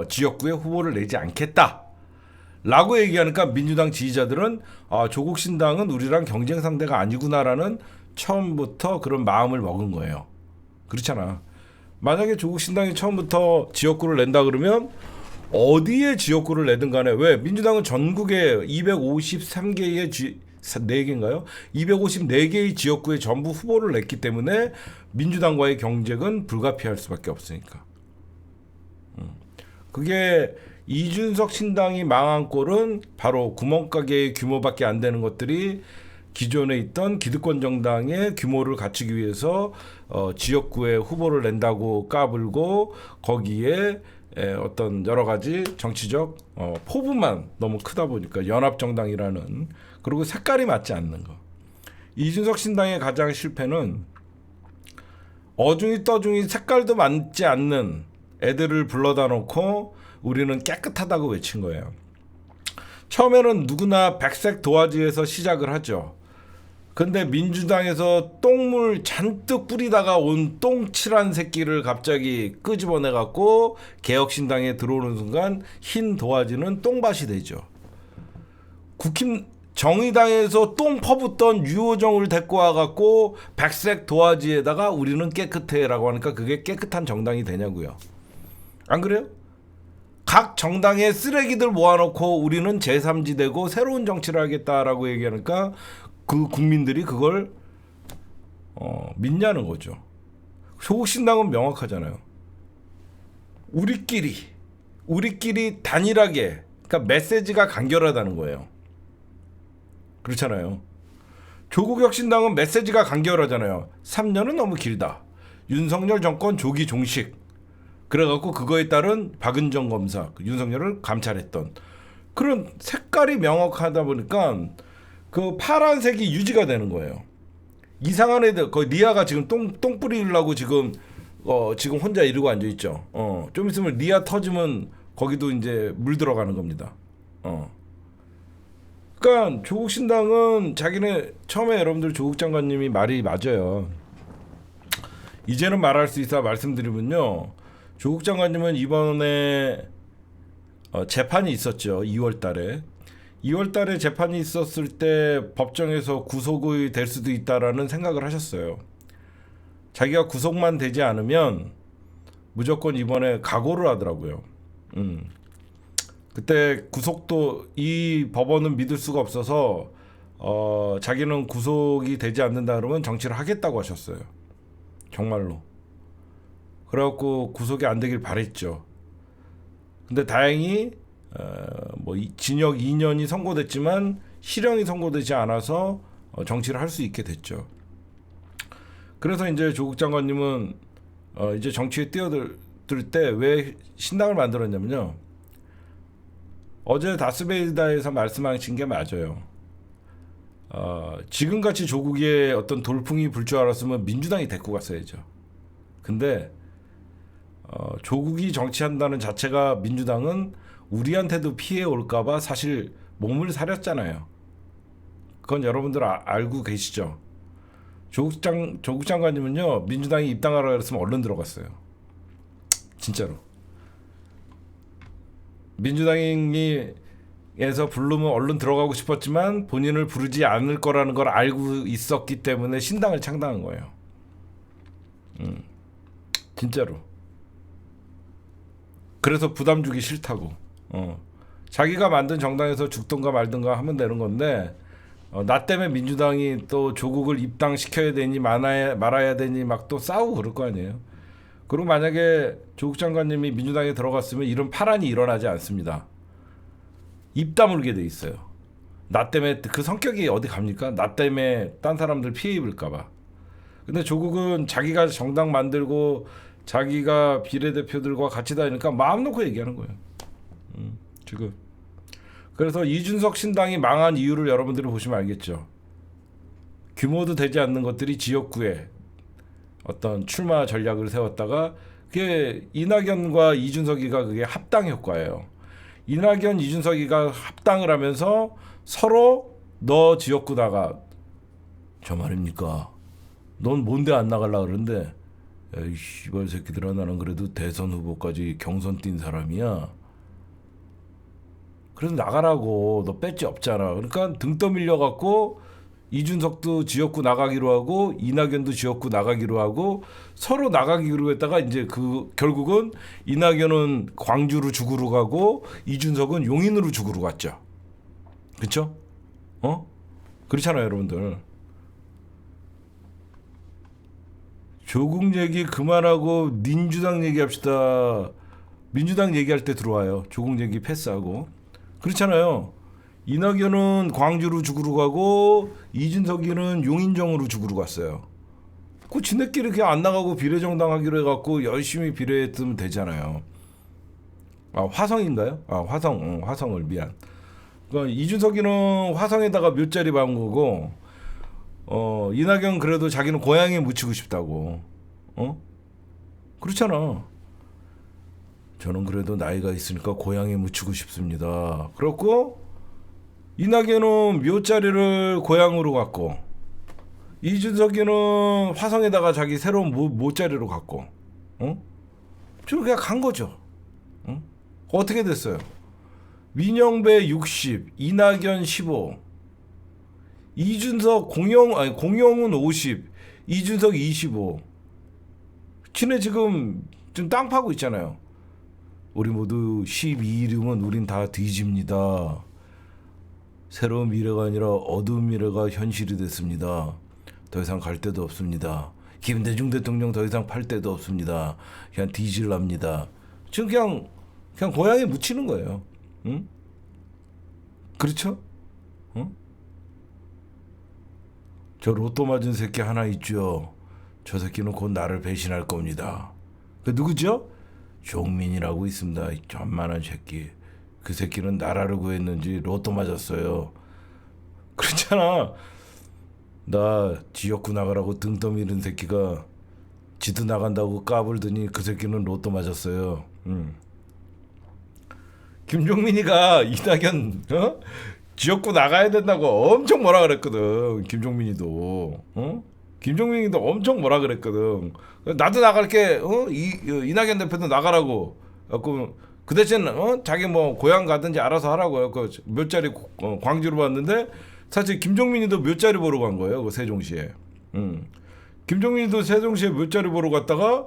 지역구에 후보를 내지 않겠다 라고 얘기하니까 민주당 지지자들은 조국 신당은 우리랑 경쟁 상대가 아니구나라는 처음부터 그런 마음을 먹은 거예요. 그렇잖아. 만약에 조국 신당이 처음부터 지역구를 낸다 그러면 어디에 지역구를 내든 간에 왜 민주당은 전국에 253개의 4개인가요? 254개의 지역구에 전부 후보를 냈기 때문에 민주당과의 경쟁은 불가피할 수밖에 없으니까. 그게 이준석 신당이 망한 꼴은 바로 구멍가게의 규모밖에 안 되는 것들이 기존에 있던 기득권 정당의 규모를 갖추기 위해서 지역구에 후보를 낸다고 까불고 거기에 어떤 여러 가지 정치적 포부만 너무 크다 보니까 연합정당이라는 그리고 색깔이 맞지 않는 거. 이준석 신당의 가장 실패는 어중이 떠중이 색깔도 맞지 않는 애들을 불러다 놓고 우리는 깨끗하다고 외친 거예요. 처음에는 누구나 백색 도화지에서 시작을 하죠. 근데 민주당에서 똥물 잔뜩 뿌리다가 온 똥칠한 새끼를 갑자기 끄집어내 갖고 개혁신당에 들어오는 순간 흰 도화지는 똥밭이 되죠. 국힘 정의당에서 똥 퍼붓던 유호정을 데리고 와갖고 백색 도화지에다가 우리는 깨끗해라고 하니까 그게 깨끗한 정당이 되냐고요. 안 그래요? 각 정당의 쓰레기들 모아놓고 우리는 제3지대고 새로운 정치를 하겠다라고 얘기하니까 그 국민들이 그걸 믿냐는 거죠. 조국 신당은 명확하잖아요. 우리끼리 단일하게, 그러니까 메시지가 간결하다는 거예요. 그렇잖아요. 조국 혁신당은 메시지가 간결하잖아요. 3년은 너무 길다. 윤석열 정권 조기 종식. 그래갖고 그거에 따른 박은정 검사, 윤석열을 감찰했던 그런 색깔이 명확하다 보니까 그 파란색이 유지가 되는 거예요. 이상한 애들, 거의 리아가 지금 똥 뿌리려고 지금 혼자 이러고 앉아 있죠. 좀 있으면 리아 터지면 거기도 이제 물 들어가는 겁니다. 그러니까 조국 신당은 자기네 처음에 여러분들 조국 장관님이 말이 맞아요. 이제는 말할 수 있어 말씀드리면요. 조국 장관님은 이번에 재판이 있었죠. 2월 달에 재판이 있었을 때 법정에서 구속이 될 수도 있다라는 생각을 하셨어요. 자기가 구속만 되지 않으면 무조건 이번에 각오를 하더라고요. 그때 구속도 이 법원은 믿을 수가 없어서 자기는 구속이 되지 않는다 그러면 정치를 하겠다고 하셨어요. 정말로. 그래갖고 구속이 안 되길 바랬죠. 근데 다행히 징역 2년이 선고됐지만 실형이 선고되지 않아서 정치를 할 수 있게 됐죠. 그래서 이제 조국 장관님은 이제 정치에 뛰어들 때 왜 신당을 만들었냐면요. 어제 다스베이다에서 말씀하신 게 맞아요. 지금같이 조국의 어떤 돌풍이 불 줄 알았으면 민주당이 데리고 갔어야죠. 근데 조국이 정치한다는 자체가 민주당은 우리한테도 피해 올까봐 사실 몸을 사렸잖아요. 그건 여러분들 알고 계시죠. 조국 장관님은요 민주당이 입당하라 그랬으면 얼른 들어갔어요. 진짜로. 민주당에서 부르면 얼른 들어가고 싶었지만 본인을 부르지 않을 거라는 걸 알고 있었기 때문에 신당을 창당한 거예요. 진짜로. 그래서 부담 주기 싫다고. 자기가 만든 정당에서 죽든가 말든가 하면 되는 건데 나 때문에 민주당이 또 조국을 입당시켜야 되니 말아야 되니 막 또 싸우고 그럴 거 아니에요. 그리고 만약에 조국 장관님이 민주당에 들어갔으면 이런 파란이 일어나지 않습니다. 입 다물게 돼 있어요. 나 때문에 그 성격이 어디 갑니까? 나 때문에 딴 사람들 피해 입을까 봐. 근데 조국은 자기가 정당 만들고 자기가 비례대표들과 같이 다니니까 마음 놓고 얘기하는 거예요. 지금. 그래서 이준석 신당이 망한 이유를 여러분들이 보시면 알겠죠. 규모도 되지 않는 것들이 지역구에 어떤 출마 전략을 세웠다가 그게 이낙연과 이준석이가 그게 합당 효과예요. 이낙연, 이준석이가 합당을 하면서 서로 너 지역구다가 저 말입니까? 넌 뭔데 안 나가려고 그러는데 에이 씨발 새끼들아 나는 그래도 대선 후보까지 경선 뛴 사람이야. 그래서 나가라고. 너 배지 없잖아. 그러니까 등 떠밀려 갖고 이준석도 지역구 나가기로 하고 이낙연도 지역구 나가기로 하고 서로 나가기로 했다가 이제 그 결국은 이낙연은 광주로 죽으러 가고 이준석은 용인으로 죽으러 갔죠. 그렇죠? 어? 그렇잖아요, 여러분들. 조국 얘기 그만하고 민주당 얘기합시다. 민주당 얘기할 때 들어와요. 조국 얘기 패스하고. 그렇잖아요. 이낙연은 광주로 죽으러 가고 이준석이는 용인정으로 죽으러 갔어요. 그 지네끼리 그냥 안 나가고 비례정당 하기로 해갖고 열심히 비례했으면 되잖아요. 아 화성인가요? 아 화성, 화성을 미안. 그러니까 이준석이는 화성에다가 묘자리 박은 거고, 이낙연 그래도 자기는 고향에 묻히고 싶다고. 그렇잖아. 저는 그래도 나이가 있으니까 고향에 묻히고 싶습니다. 그렇고 이낙연은 묘자리를 고향으로 갔고 이준석이는 화성에다가 자기 새로운 모자리로 갔고, 저는 그냥 간 거죠. 어떻게 됐어요? 민영배 60, 이낙연 15, 이준석 공영은 50, 이준석 25. 지네 지금 땅 파고 있잖아요. 우리 모두 12일이면 우린 다 뒤집니다. 새로운 미래가 아니라 어두운 미래가 현실이 됐습니다. 더 이상 갈 데도 없습니다. 김대중 대통령 더 이상 팔 데도 없습니다. 그냥 뒤질랍니다. 지금 그냥 고향에 묻히는 거예요. 응? 그렇죠? 저 로또 맞은 새끼 하나 있죠. 저 새끼는 곧 나를 배신할 겁니다. 그 누구죠? 종민이라고 있습니다. 이 전만한 새끼. 그 새끼는 나라를 구했는지 로또 맞았어요. 그렇잖아. 나 지역구 나가라고 등 떠미는 새끼가 지도 나간다고 까불더니 그 새끼는 로또 맞았어요. 김종민이가 이낙연 지역구 나가야 된다고 엄청 뭐라 그랬거든. 김종민이도 김종민이도 엄청 뭐라 그랬거든. 나도 나갈게. 이낙연 대표도 나가라고. 그 대신 자기 뭐 고향 가든지 알아서 하라고요. 그 묘자리 광주로 봤는데 사실 김종민이도 묘자리 보러 간 거예요. 그 세종시에. 김종민이도 세종시에 묘자리 보러 갔다가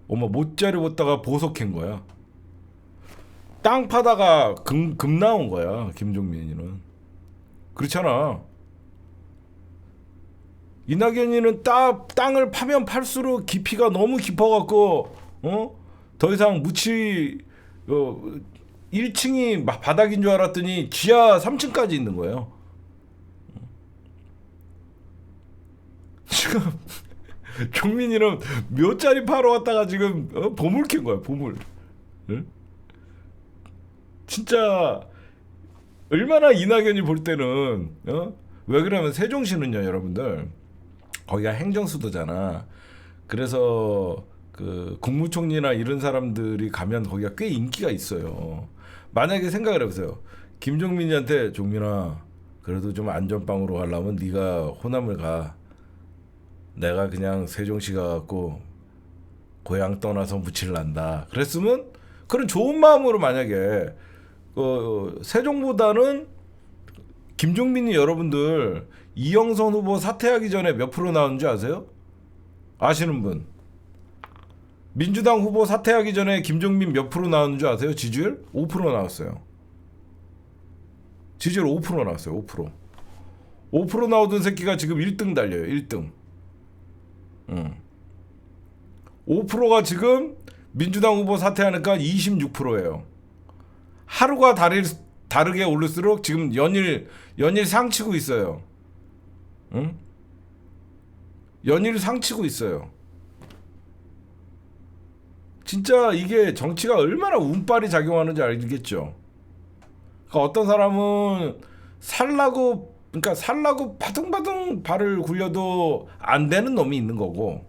못자리 보다가 보석한 거야. 땅 파다가 금 나온 거야. 김종민이는. 그렇잖아. 이낙연이는 땅을 파면 팔수록 깊이가 너무 깊어갖고 더 이상 1층이 바닥인 줄 알았더니 지하 3층까지 있는 거예요. 지금 종민이는 묘자리 파러 왔다가 지금 보물 캔 거야. 보물. 응? 진짜 얼마나 이낙연이 볼 때는 왜 그러면 세종시는요, 여러분들 거기가 행정수도잖아. 그래서 그 국무총리나 이런 사람들이 가면 거기가 꽤 인기가 있어요. 만약에 생각을 해보세요. 김종민이한테 종민아 그래도 좀 안전빵으로 가려면 네가 호남을 가. 내가 그냥 세종시 가갖고 고향 떠나서 묻힐란다. 그랬으면 그런 좋은 마음으로 만약에 세종보다는 김종민이 여러분들 이영선 후보 사퇴하기 전에 몇 프로 나온 줄 아세요? 아시는 분? 민주당 후보 사퇴하기 전에 김종민 몇 프로 나온 줄 아세요? 지지율? 5% 나왔어요. 지지율 5% 나왔어요. 5%. 5% 나오던 새끼가 지금 1등 달려요. 1등. 5%가 지금 민주당 후보 사퇴하니까 26%예요. 하루가 다르게 오를수록 지금 연일 상치고 있어요. 응? 연일 상치고 있어요. 진짜 이게 정치가 얼마나 운빨이 작용하는지 알겠죠. 그러니까 어떤 사람은 살라고 바둥바둥 발을 굴려도 안 되는 놈이 있는 거고,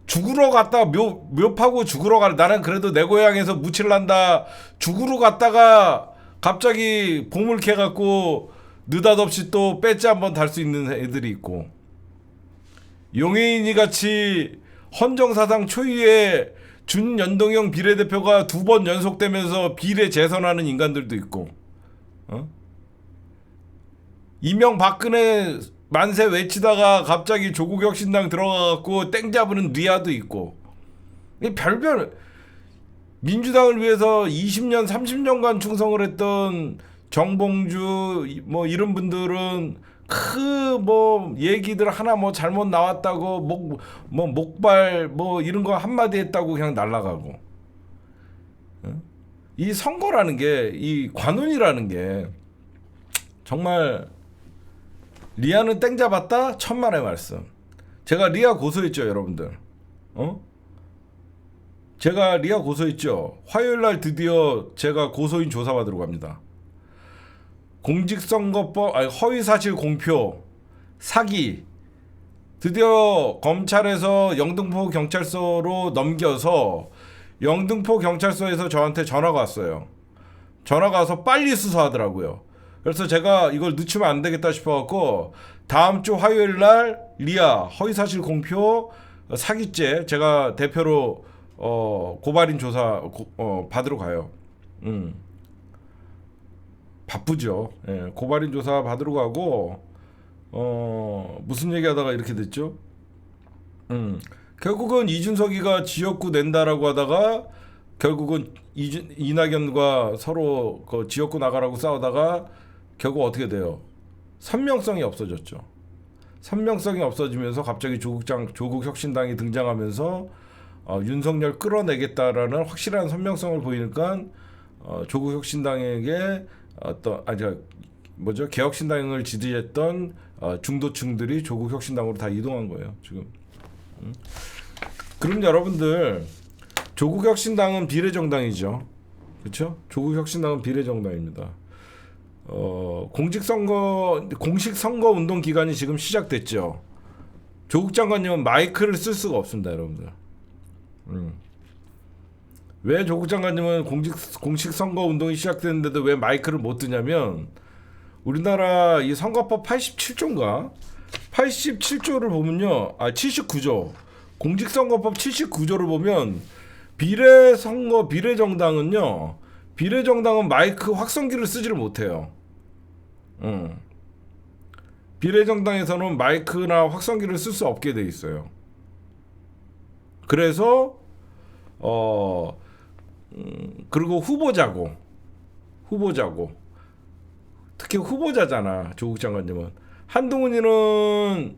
죽으러 갔다 묘 파고 죽으러 가. 나는 그래도 내 고향에서 묻힐란다. 죽으러 갔다가 갑자기 보물 캐 갖고 느닷없이 또 배지 한번 달 수 있는 애들이 있고, 용해인이 같이 헌정사상 초유의 준연동형 비례대표가 2번 연속되면서 비례 재선하는 인간들도 있고, 어? 이명박근혜 만세 외치다가 갑자기 조국혁신당 들어가갖고 땡 잡으는 리아도 있고, 별별 민주당을 위해서 20년 30년간 충성을 했던 정봉주 뭐 이런 분들은 그 뭐 얘기들 하나 뭐 잘못 나왔다고 목발 뭐 이런 거 한마디 했다고 그냥 날아가고. 이 선거라는 게, 이 관운이라는 게 정말, 리아는 땡 잡았다 천만의 말씀. 제가 리아 고소했죠, 여러분들. 제가 리아 고소했죠. 화요일날 드디어 제가 고소인 조사받으러 갑니다. 공직선거법, 허위사실 공표, 사기, 드디어 검찰에서 영등포 경찰서로 넘겨서 영등포 경찰서에서 저한테 전화가 왔어요. 전화가 와서 빨리 수사하더라고요. 그래서 제가 이걸 늦추면 안 되겠다 싶어갖고 다음 주 화요일 날 리아 허위사실 공표 사기죄 제가 대표로 고발인 조사 받으러 가요. 바쁘죠. 예, 고발인 조사 받으러 가고 무슨 얘기하다가 이렇게 됐죠? 결국은 이준석이가 지역구 낸다라고 하다가 결국은 이낙연과 서로 그 지역구 나가라고 싸우다가 결국 어떻게 돼요? 선명성이 없어졌죠. 선명성이 없어지면서 갑자기 조국혁신당이 등장하면서 윤석열 끌어내겠다라는 확실한 선명성을 보이니까 조국혁신당에게 개혁신당을 지지했던 중도층들이 조국혁신당으로 다 이동한 거예요, 지금. 그럼 여러분들, 조국혁신당은 비례정당이죠, 그렇죠? 조국혁신당은 비례정당입니다. 공식 선거 운동 기간이 지금 시작됐죠. 조국 장관님은 마이크를 쓸 수가 없습니다, 여러분들. 왜 조국 장관님은 공식 선거 운동이 시작됐는데도 왜 마이크를 못 드냐면, 우리나라 이 선거법 87조인가? 87조를 보면요, 79조. 공직선거법 79조를 보면 비례정당은 마이크 확성기를 쓰지를 못해요. 비례정당에서는 마이크나 확성기를 쓸 수 없게 돼 있어요. 그래서 그리고 후보자고 특히 후보자잖아, 조국 장관님은. 한동훈이는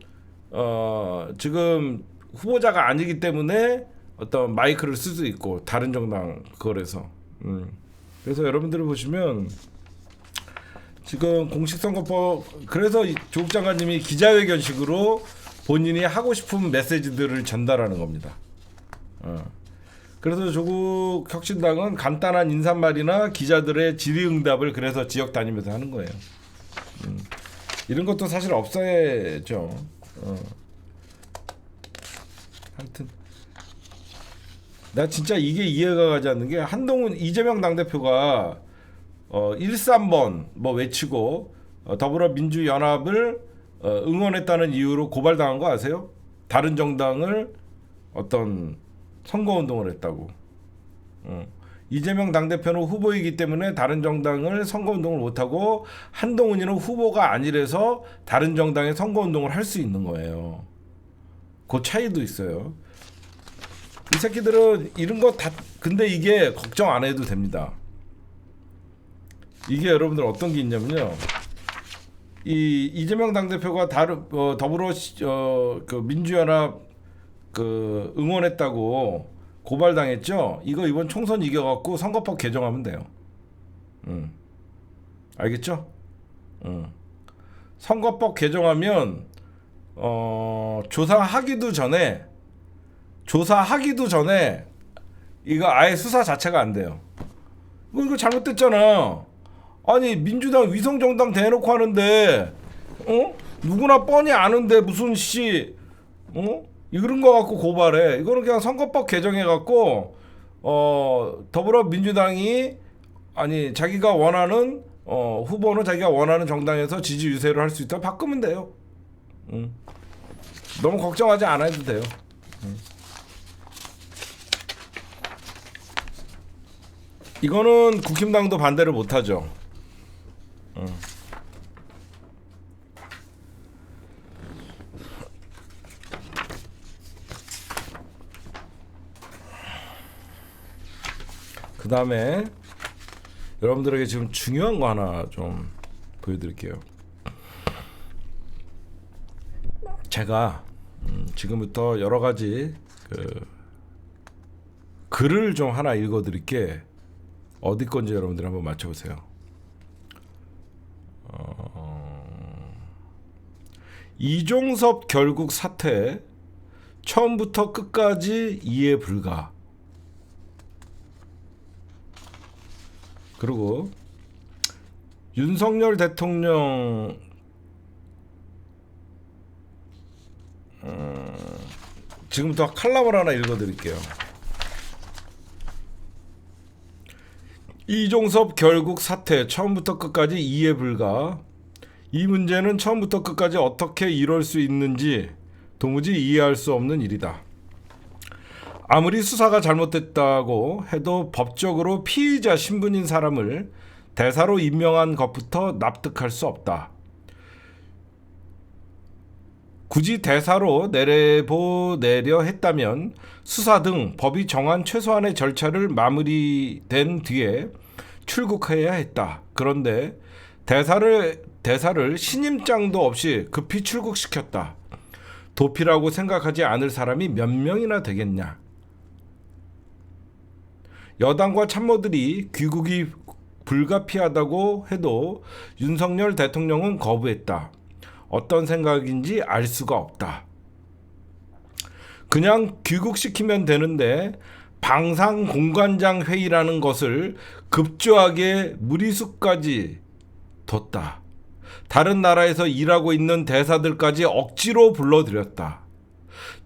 지금 후보자가 아니기 때문에 어떤 마이크를 쓸 수 있고, 다른 정당 그거라서. 그래서 여러분들을 보시면 지금 공식선거법, 그래서 조국 장관님이 기자회견식으로 본인이 하고 싶은 메시지들을 전달하는 겁니다. 그래서 조국 혁신당은 간단한 인사말이나 기자들의 질의응답을 그래서 지역 다니면서 하는 거예요. 이런 것도 사실 없어야죠. 하여튼 나 진짜 이게 이해가 가지 않는 게, 이재명 당대표가 13번 뭐 외치고 더불어민주연합을 응원했다는 이유로 고발당한 거 아세요? 다른 정당을 어떤 선거운동을 했다고. 이재명 당대표는 후보이기 때문에 다른 정당을 선거운동을 못하고, 한동훈이는 후보가 아니라서 다른 정당의 선거운동을 할 수 있는 거예요. 그 차이도 있어요. 이 새끼들은 이런 거 다, 근데 이게 걱정 안 해도 됩니다. 이게 여러분들 어떤 게 있냐면요, 이재명 당대표가 더불어 그 민주연합 그 응원했다고 고발당했죠. 이거 이번 총선 이겨갖고 선거법 개정하면 돼요. 알겠죠? 선거법 개정하면 조사하기도 전에 이거 아예 수사 자체가 안 돼요. 이거 잘못됐잖아. 아니, 민주당 위성정당 대놓고 하는데 누구나 뻔히 아는데 무슨 이런 거 갖고 고발해. 이거는 그냥 선거법 개정해 갖고 더불어민주당이 자기가 원하는 후보는 자기가 원하는 정당에서 지지 유세를 할 수 있다 바꾸면 돼요. 너무 걱정하지 않아도 돼요. 이거는 국힘당도 반대를 못하죠. 그 다음에 여러분들에게 지금 중요한 거 하나 좀 보여드릴게요. 제가 지금부터 여러 가지 글을 좀 하나 읽어드릴게. 어디 건지 여러분들 한번 맞춰보세요. 이종섭 결국 사태 처음부터 끝까지 이해 불가. 그리고 윤석열 대통령 지금부터 칼럼을 하나 읽어드릴게요. 이종섭 결국 사태 처음부터 끝까지 이해 불가. 이 문제는 처음부터 끝까지 어떻게 이럴 수 있는지 도무지 이해할 수 없는 일이다. 아무리 수사가 잘못됐다고 해도 법적으로 피의자 신분인 사람을 대사로 임명한 것부터 납득할 수 없다. 굳이 대사로 내려보내려 했다면 수사 등 법이 정한 최소한의 절차를 마무리된 뒤에 출국해야 했다. 그런데 대사를 신임장도 없이 급히 출국시켰다. 도피라고 생각하지 않을 사람이 몇 명이나 되겠냐. 여당과 참모들이 귀국이 불가피하다고 해도 윤석열 대통령은 거부했다. 어떤 생각인지 알 수가 없다. 그냥 귀국시키면 되는데 방상공관장 회의라는 것을 급조하게 무리수까지 뒀다. 다른 나라에서 일하고 있는 대사들까지 억지로 불러들였다.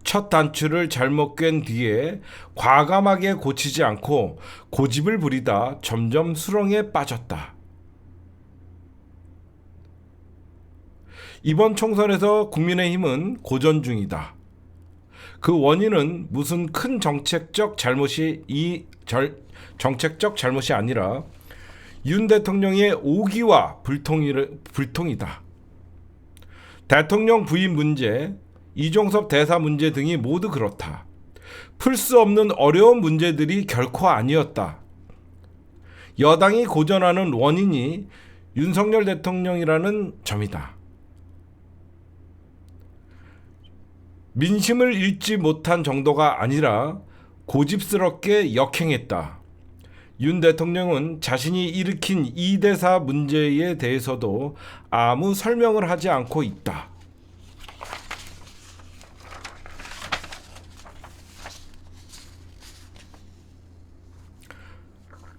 첫 단추를 잘못 꿰n 뒤에 과감하게 고치지 않고 고집을 부리다 점점 수렁에 빠졌다. 이번 총선에서 국민의힘은 고전 중이다. 그 원인은 무슨 큰 정책적 잘못이 아니라 윤 대통령의 오기와 불통이다. 대통령 부인 문제, 이종섭 대사 문제 등이 모두 그렇다. 풀 수 없는 어려운 문제들이 결코 아니었다. 여당이 고전하는 원인이 윤석열 대통령이라는 점이다. 민심을 읽지 못한 정도가 아니라 고집스럽게 역행했다. 윤 대통령은 자신이 일으킨 이 대사 문제에 대해서도 아무 설명을 하지 않고 있다.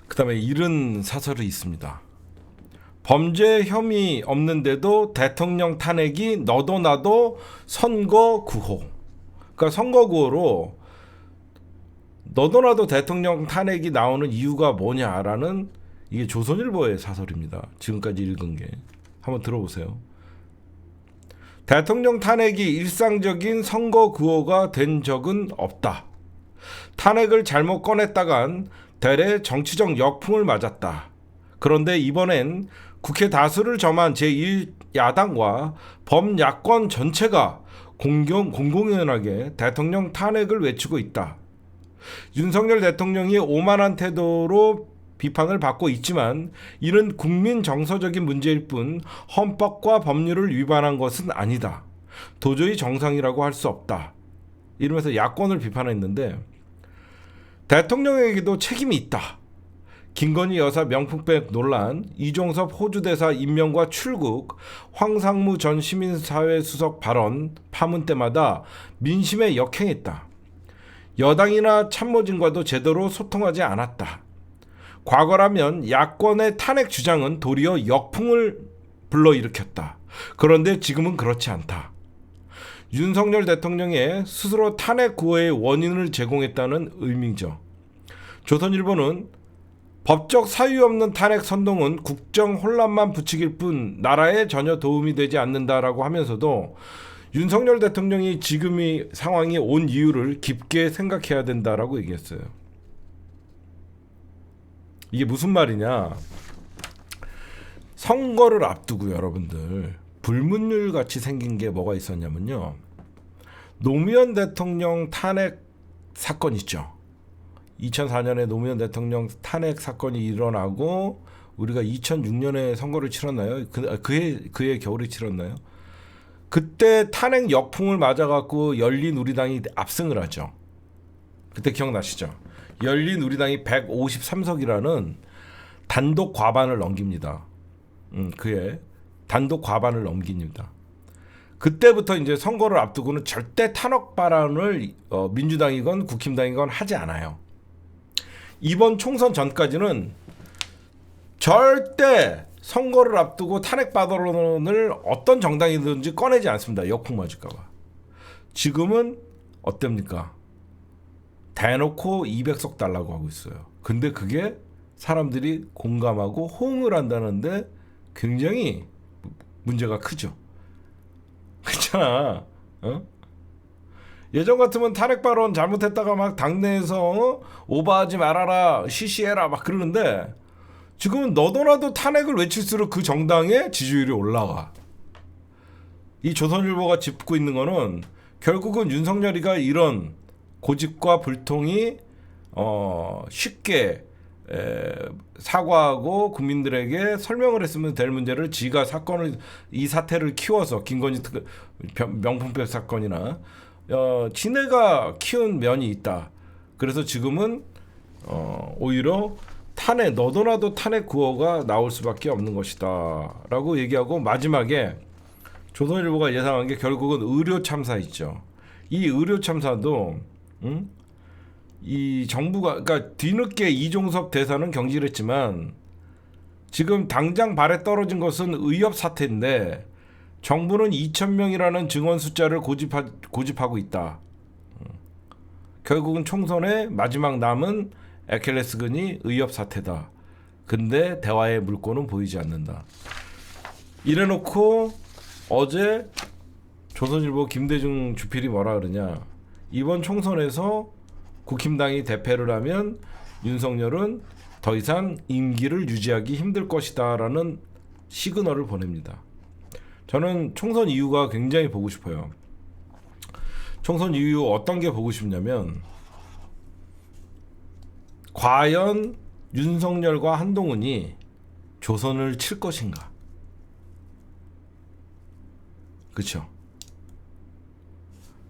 그 다음에 이런 사설이 있습니다. 범죄 혐의 없는데도 대통령 탄핵이 너도 나도 선거 구호. 그러니까 선거 구호로 너도 나도 대통령 탄핵이 나오는 이유가 뭐냐라는, 이게 조선일보의 사설입니다. 지금까지 읽은 게. 한번 들어보세요. 대통령 탄핵이 일상적인 선거 구호가 된 적은 없다. 탄핵을 잘못 꺼냈다간 대래 정치적 역풍을 맞았다. 그런데 이번엔 국회 다수를 점한 제1야당과 범야권 전체가 공공연하게 대통령 탄핵을 외치고 있다. 윤석열 대통령이 오만한 태도로 비판을 받고 있지만 이는 국민 정서적인 문제일 뿐 헌법과 법률을 위반한 것은 아니다. 도저히 정상이라고 할 수 없다. 이러면서 야권을 비판했는데 대통령에게도 책임이 있다. 김건희 여사 명품백 논란, 이종섭 호주 대사 임명과 출국, 황상무 전 시민사회 수석 발언, 파문 때마다 민심에 역행했다. 여당이나 참모진과도 제대로 소통하지 않았다. 과거라면 야권의 탄핵 주장은 도리어 역풍을 불러일으켰다. 그런데 지금은 그렇지 않다. 윤석열 대통령의 스스로 탄핵 구호의 원인을 제공했다는 의미죠. 조선일보는 법적 사유 없는 탄핵 선동은 국정 혼란만 부추길 뿐 나라에 전혀 도움이 되지 않는다라고 하면서도 윤석열 대통령이 지금의 상황이 온 이유를 깊게 생각해야 된다라고 얘기했어요. 이게 무슨 말이냐? 선거를 앞두고 여러분들 불문율 같이 생긴 게 뭐가 있었냐면요. 노무현 대통령 탄핵 사건 있죠. 2004년에 노무현 대통령 탄핵 사건이 일어나고 우리가 2006년에 선거를 치렀나요? 그해 겨울에 치렀나요? 그때 탄핵 역풍을 맞아갖고 열린우리당이 압승을 하죠. 그때 기억나시죠? 열린우리당이 153석이라는 단독 과반을 넘깁니다. 그해 단독 과반을 넘깁니다. 그때부터 이제 선거를 앞두고는 절대 탄핵 발언을 민주당이건 국힘당이건 하지 않아요. 이번 총선 전까지는 절대 선거를 앞두고 탄핵 발언을 어떤 정당이든지 꺼내지 않습니다. 역풍 맞을까봐. 지금은 어땠습니까? 대놓고 200석 달라고 하고 있어요. 근데 그게 사람들이 공감하고 호응을 한다는데 굉장히 문제가 크죠. 그렇잖아. 어? 예전 같으면 탄핵 발언 잘못했다가 막 당내에서 오버하지 말아라, 시시해라 막 그러는데 지금은 너도나도 탄핵을 외칠수록 그 정당의 지지율이 올라가. 이 조선일보가 짚고 있는 거는 결국은 윤석열이가 이런 고집과 불통이 쉽게 사과하고 국민들에게 설명을 했으면 될 문제를 지가 이 사태를 키워서 김건희 명품백 사건이나 지네가 키운 면이 있다. 그래서 지금은 오히려 너도나도 탄핵 구호가 나올 수밖에 없는 것이다 라고 얘기하고 마지막에 조선일보가 예상한 게 결국은 의료 참사 있죠. 이 의료 참사도 이 정부가 그러니까 뒤늦게 이종섭 대사는 경질했지만 지금 당장 발에 떨어진 것은 의협 사태인데 정부는 2,000명이라는 증원 숫자를 고집하고 있다. 결국은 총선의 마지막 남은 에킬레스건이 의협 사태다. 근데 대화의 물꼬는 보이지 않는다. 이래놓고 어제 조선일보 김대중 주필이 뭐라 그러냐. 이번 총선에서 국힘당이 대패를 하면 윤석열은 더 이상 임기를 유지하기 힘들 것이다라는 시그널을 보냅니다. 저는 총선 이유가 굉장히 보고 싶어요. 총선 이유 어떤 게 보고 싶냐면 과연 윤석열과 한동훈이 조선을 칠 것인가? 그렇죠?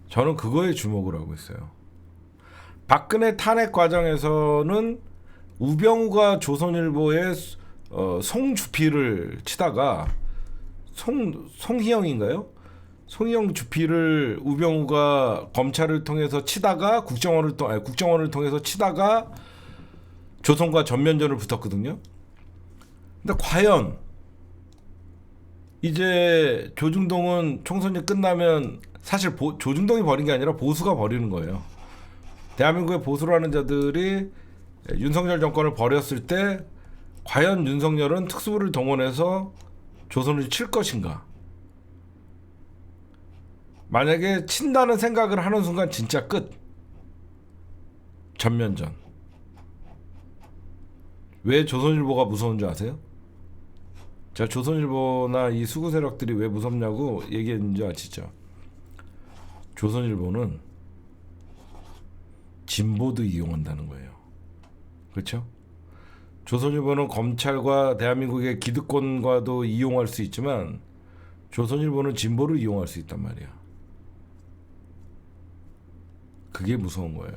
저는 그거에 주목을 하고 있어요. 박근혜 탄핵 과정에서는 우병우가 조선일보의 송주필을 치다가 송희영인가요? 송희영 주필을 우병우가 검찰을 통해서 치다가 국정원을 통해서 치다가 조선과 전면전을 붙었거든요. 근데 과연 이제 조중동은 총선이 끝나면 사실 조중동이 벌인 게 아니라 보수가 벌이는 거예요. 대한민국의 보수로 하는 자들이 윤석열 정권을 버렸을 때 과연 윤석열은 특수부를 동원해서 조선을 칠 것인가? 만약에 친다는 생각을 하는 순간 진짜 끝. 전면전. 왜 조선일보가 무서운 줄 아세요? 제가 조선일보나 이 수구 세력들이 왜 무섭냐고 얘기했는 줄 아시죠? 조선일보는 진보도 이용한다는 거예요. 그렇죠? 조선일보는 검찰과 대한민국의 기득권과도 이용할 수 있지만 조선일보는 진보를 이용할 수 있단 말이야. 그게 무서운 거예요.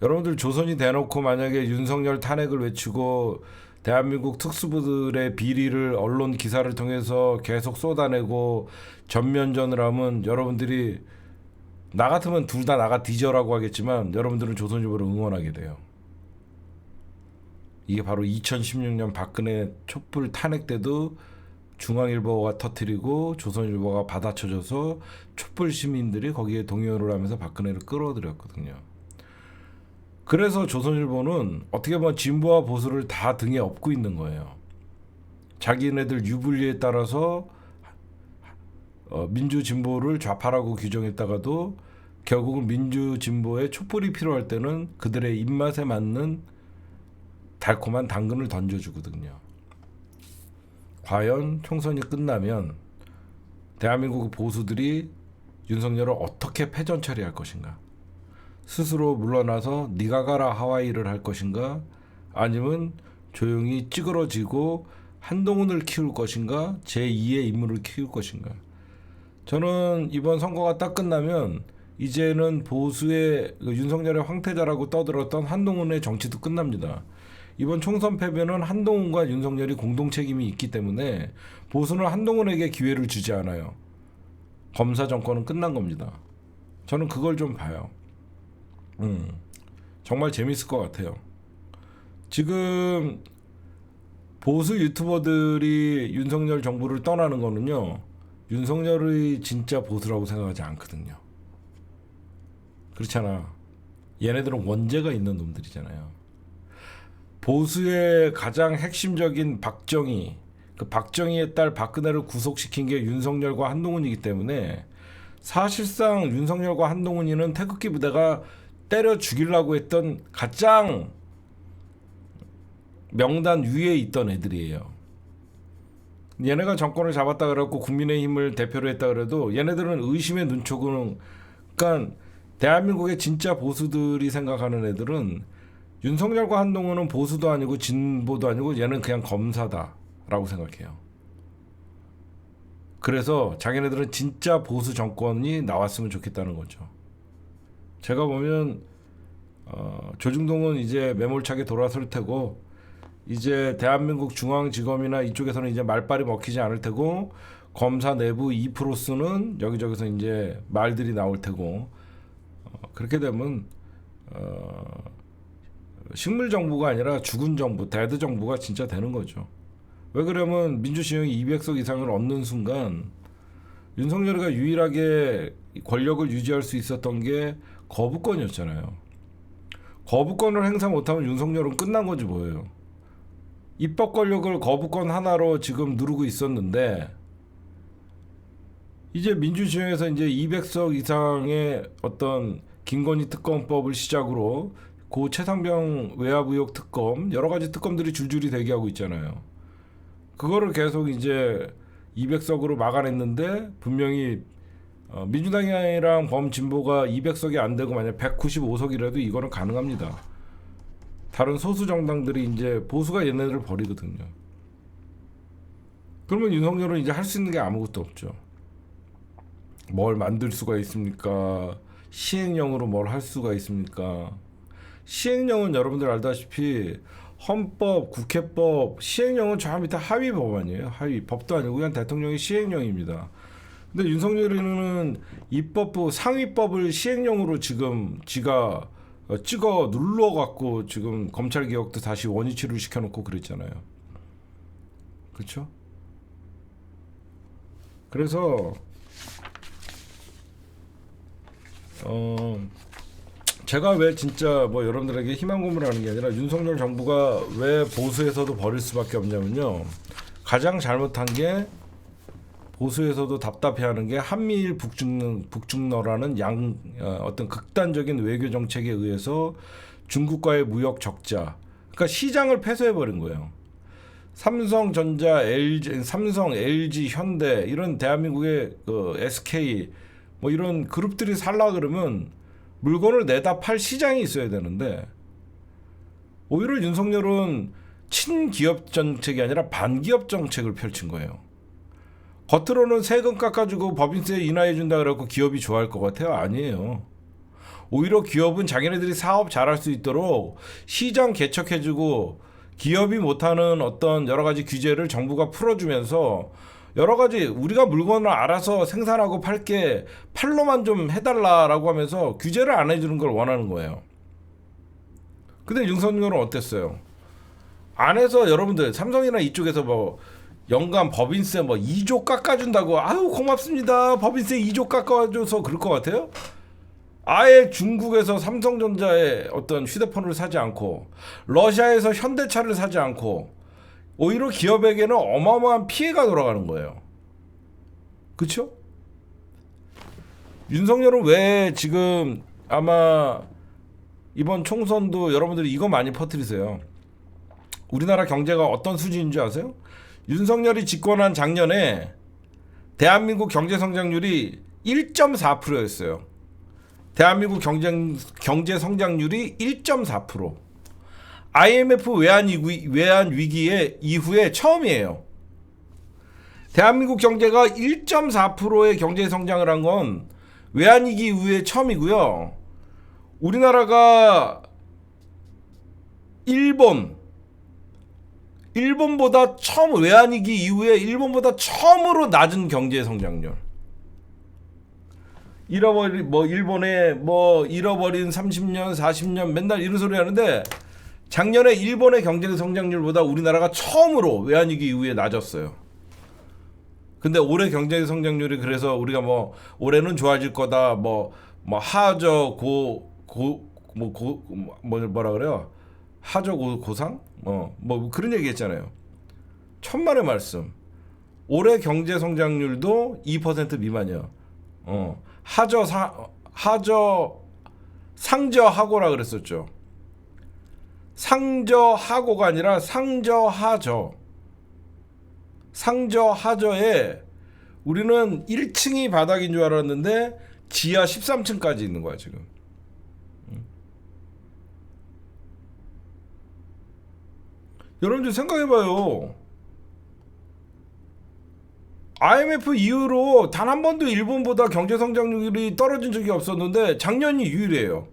여러분들 조선이 대놓고 만약에 윤석열 탄핵을 외치고 대한민국 특수부들의 비리를 언론 기사를 통해서 계속 쏟아내고 전면전을 하면 여러분들이 나 같으면 둘 다 나가 뒤져라고 하겠지만 여러분들은 조선일보를 응원하게 돼요. 이게 바로 2016년 박근혜 촛불 탄핵 때도 중앙일보가 터뜨리고 조선일보가 받아쳐줘서 촛불 시민들이 거기에 동요를 하면서 박근혜를 끌어들였거든요. 그래서 조선일보는 어떻게 보면 진보와 보수를 다 등에 업고 있는 거예요. 자기네들 유불리에 따라서 민주 진보를 좌파라고 규정했다가도 결국은 민주 진보에 촛불이 필요할 때는 그들의 입맛에 맞는 달콤한 당근을 던져주거든요. 과연 총선이 끝나면 대한민국 보수들이 윤석열을 어떻게 패전 처리할 것인가? 스스로 물러나서 네가 가라 하와이를 할 것인가, 아니면 조용히 찌그러지고 한동훈을 키울 것인가, 제2의 인물을 키울 것인가. 저는 이번 선거가 딱 끝나면 이제는 보수의 윤석열의 황태자라고 떠들었던 한동훈의 정치도 끝납니다. 이번 총선 패배는 한동훈과 윤석열이 공동 책임이 있기 때문에 보수는 한동훈에게 기회를 주지 않아요. 검사 정권은 끝난 겁니다. 저는 그걸 좀 봐요. 정말 재밌을 것 같아요. 지금 보수 유튜버들이 윤석열 정부를 떠나는 거는요, 윤석열의 진짜 보수라고 생각하지 않거든요. 그렇잖아. 얘네들은 원죄가 있는 놈들이잖아요. 보수의 가장 핵심적인 박정희, 그 박정희의 딸 박근혜를 구속시킨 게 윤석열과 한동훈이기 때문에 사실상 윤석열과 한동훈이는 태극기 부대가 때려 죽이려고 했던 가장 명단 위에 있던 애들이에요. 얘네가 정권을 잡았다 그래갖고 국민의힘을 대표로 했다 그래도 얘네들은 의심의 눈초구는, 그러니까 대한민국의 진짜 보수들이 생각하는 애들은 윤석열과 한동훈은 보수도 아니고 진보도 아니고 얘는 그냥 검사다라고 생각해요. 그래서 자기네들은 진짜 보수 정권이 나왔으면 좋겠다는 거죠. 제가 보면 조중동은 이제 매몰차게 돌아설 테고, 이제 대한민국 중앙지검이나 이쪽에서는 이제 말빨이 먹히지 않을 테고, 검사 내부 2%는 여기저기서 이제 말들이 나올 테고, 그렇게 되면 식물 정부가 아니라 죽은 정부, 데드 정부가 진짜 되는 거죠. 왜 그러면 민주시형이 200석 이상을 얻는 순간 윤석열이가 유일하게 권력을 유지할 수 있었던 게 거부권이었잖아요. 거부권을 행사 못하면 윤석열은 끝난 거지 뭐예요. 입법 권력을 거부권 하나로 지금 누르고 있었는데, 이제 민주시형에서 이제 200석 이상의 어떤 김건희 특검법을 시작으로 고 최상병 외압 의혹 특검, 여러 가지 특검들이 줄줄이 대기하고 있잖아요. 그거를 계속 이제 200석으로 막아냈는데, 분명히 민주당이랑 범진보가 200석이 안 되고 만약 195석이라도 이거는 가능합니다. 다른 소수 정당들이 이제 보수가 얘네들을 버리거든요. 그러면 윤석열은 이제 할 수 있는 게 아무것도 없죠. 뭘 만들 수가 있습니까? 시행령으로 뭘 할 수가 있습니까? 시행령은 여러분들 알다시피 헌법, 국회법, 시행령은 저 밑에 하위 법안이에요. 하위 법도 아니고 그냥 대통령의 시행령입니다. 근데 윤석열이는 입법부 상위법을 시행령으로 지금 지가 찍어 눌러 갖고 지금 검찰 개혁도 다시 원위치를 시켜놓고 그랬잖아요. 그렇죠? 그래서 제가 왜 진짜 뭐 여러분들에게 희망 고문을 하는 게 아니라 윤석열 정부가 왜 보수에서도 버릴 수밖에 없냐면요, 가장 잘못한 게 보수에서도 답답해하는 게 한미일 북중러라는 어떤 극단적인 외교 정책에 의해서 중국과의 무역 적자, 그러니까 시장을 폐쇄해 버린 거예요. 삼성전자, 삼성, LG, 현대 이런 대한민국의 SK 뭐 이런 그룹들이 살라 그러면 물건을 내다 팔 시장이 있어야 되는데, 오히려 윤석열은 친기업 정책이 아니라 반기업 정책을 펼친 거예요. 겉으로는 세금 깎아주고 법인세 인하해준다 그래갖고 기업이 좋아할 것 같아요? 아니에요. 오히려 기업은 자기네들이 사업 잘할 수 있도록 시장 개척해주고, 기업이 못하는 어떤 여러 가지 규제를 정부가 풀어주면서 여러 가지 우리가 물건을 알아서 생산하고 팔게 팔로만 좀 해달라라고 하면서 규제를 안 해주는 걸 원하는 거예요. 근데 윤석열은 어땠어요? 안에서 여러분들 삼성이나 이쪽에서 뭐 연간 법인세 뭐 2조 깎아준다고, 아유 고맙습니다, 법인세 2조 깎아줘서 그럴 것 같아요? 아예 중국에서 삼성전자의 어떤 휴대폰을 사지 않고 러시아에서 현대차를 사지 않고 오히려 기업에게는 어마어마한 피해가 돌아가는 거예요. 그렇죠? 윤석열은 왜 지금 아마 이번 총선도 여러분들이 이거 많이 퍼뜨리세요. 우리나라 경제가 어떤 수준인 줄 아세요? 윤석열이 집권한 작년에 대한민국 경제 성장률이 1.4%였어요. 대한민국 경제 성장률이 1.4%. IMF 외환 위기의 이후에 처음이에요. 대한민국 경제가 1.4%의 경제 성장을 한 건 외환위기 이후에 처음이고요. 우리나라가 일본보다 처음 외환위기 이후에 일본보다 처음으로 낮은 경제 성장률. 일본의 잃어버린 30년, 40년 맨날 이런 소리 하는데 작년에 일본의 경제 성장률보다 우리나라가 처음으로 외환위기 이후에 낮았어요. 근데 올해 경제 성장률이 그래서 우리가 올해는 좋아질 거다 하저 뭐라 그래요? 하저 고상? 그런 얘기 했잖아요. 천만의 말씀. 올해 경제 성장률도 2% 미만이야. 상저하고라 그랬었죠. 상저하고가 아니라 상저하저. 상저하저에 우리는 1층이 바닥인 줄 알았는데 지하 13층까지 있는 거야 지금. 여러분들 생각해봐요. IMF 이후로 단 한 번도 일본보다 경제 성장률이 떨어진 적이 없었는데 작년이 유일해요.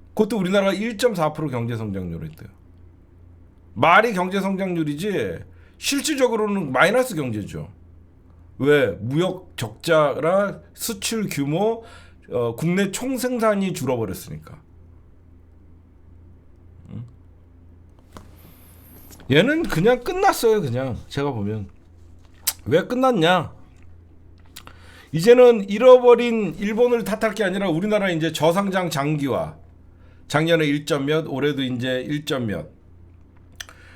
그것도 우리나라가 1.4% 경제 성장률을 했대요. 말이 경제 성장률이지 실질적으로는 마이너스 경제죠. 왜? 무역 적자라 수출 규모, 국내 총생산이 줄어버렸으니까. 얘는 그냥 끝났어요. 그냥 제가 보면. 왜 끝났냐? 이제는 잃어버린 일본을 탓할 게 아니라 우리나라 이제 저성장 장기화. 작년에 1점 몇, 올해도 이제 1점 몇.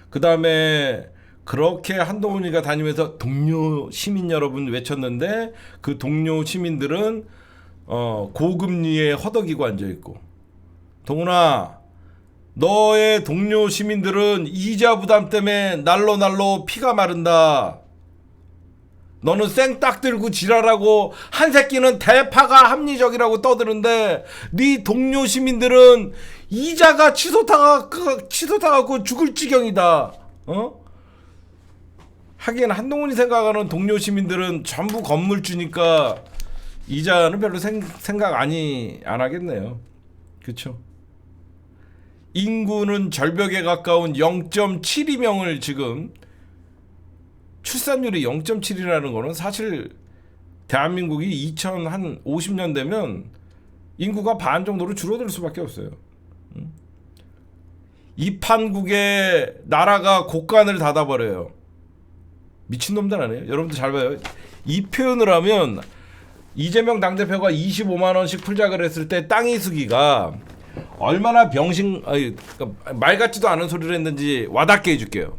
그 다음에 그렇게 한동훈이가 다니면서 동료 시민 여러분 외쳤는데 그 동료 시민들은 고금리에 허덕이고 앉아있고. 동훈아, 너의 동료 시민들은 이자 부담 때문에 날로 피가 마른다. 너는 생딱 들고 지랄하고 한 새끼는 대파가 합리적이라고 떠드는데 네 동료 시민들은 이자가 치솟아갖고 죽을 지경이다. 하긴 한동훈이 생각하는 동료 시민들은 전부 건물주니까 이자는 별로 생각 안 하겠네요. 그렇죠? 인구는 절벽에 가까운 0.72명을 지금 출산율이 0.7이라는 거는 사실 대한민국이 2050년 되면 인구가 반 정도로 줄어들 수밖에 없어요. 이 판국에 나라가 곳간을 닫아버려요. 미친놈들 아니에요? 여러분들 잘 봐요. 이 표현을 하면 이재명 당대표가 25만 원씩 풀자 그랬을 때 땅이수기가 얼마나 말 같지도 않은 소리를 했는지 와닿게 해줄게요.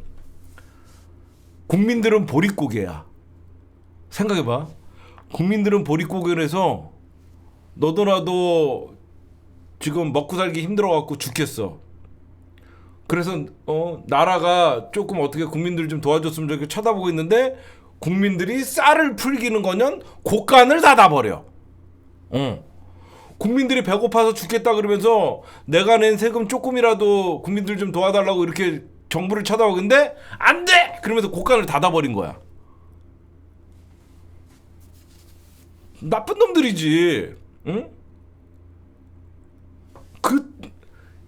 국민들은 보릿고개야. 생각해봐. 국민들은 보릿고개라서 너도 나도 지금 먹고 살기 힘들어갖고 죽겠어. 그래서 나라가 조금 어떻게 국민들 좀 도와줬으면 좋겠고 쳐다보고 있는데 국민들이 쌀을 풀기는 거년 곳간을 닫아버려. 국민들이 배고파서 죽겠다 그러면서 내가 낸 세금 조금이라도 국민들 좀 도와달라고 이렇게 정부를 쳐다보는데 안 돼! 그러면서 곳간을 닫아버린 거야. 나쁜 놈들이지. 응?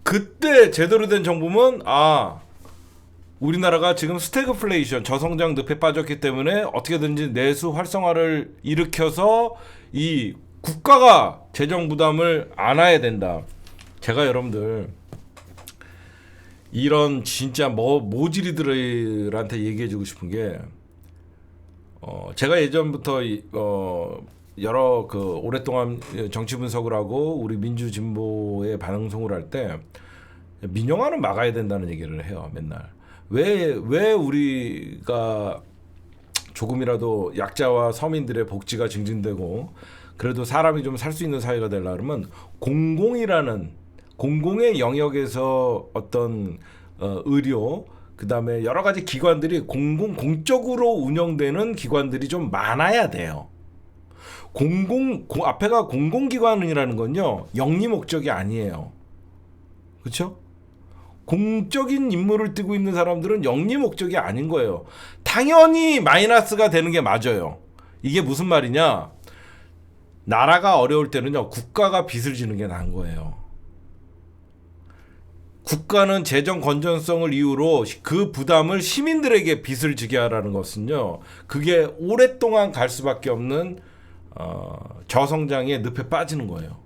그때 제대로 된 정부면 우리나라가 지금 스태그플레이션 저성장 늪에 빠졌기 때문에 어떻게든지 내수 활성화를 일으켜서 이 국가가 재정 부담을 안아야 된다. 제가 여러분들 이런 진짜 모질이들한테 얘기해주고 싶은 게 제가 예전부터 여러 오랫동안 정치 분석을 하고 우리 민주진보의 방송을 할 때 민영화는 막아야 된다는 얘기를 해요. 맨날 왜 우리가 조금이라도 약자와 서민들의 복지가 증진되고 그래도 사람이 좀 살 수 있는 사회가 되려면 공공의 영역에서 어떤 의료 그다음에 여러 가지 기관들이 공적으로 운영되는 기관들이 좀 많아야 돼요. 앞에가 공공기관이라는 건요 영리 목적이 아니에요. 그렇죠? 공적인 임무를 띠고 있는 사람들은 영리 목적이 아닌 거예요. 당연히 마이너스가 되는 게 맞아요. 이게 무슨 말이냐? 나라가 어려울 때는요 국가가 빚을 지는 게 나은 거예요. 국가는 재정 건전성을 이유로 그 부담을 시민들에게 빚을 지게 하라는 것은요 그게 오랫동안 갈 수밖에 없는 저성장의 늪에 빠지는 거예요.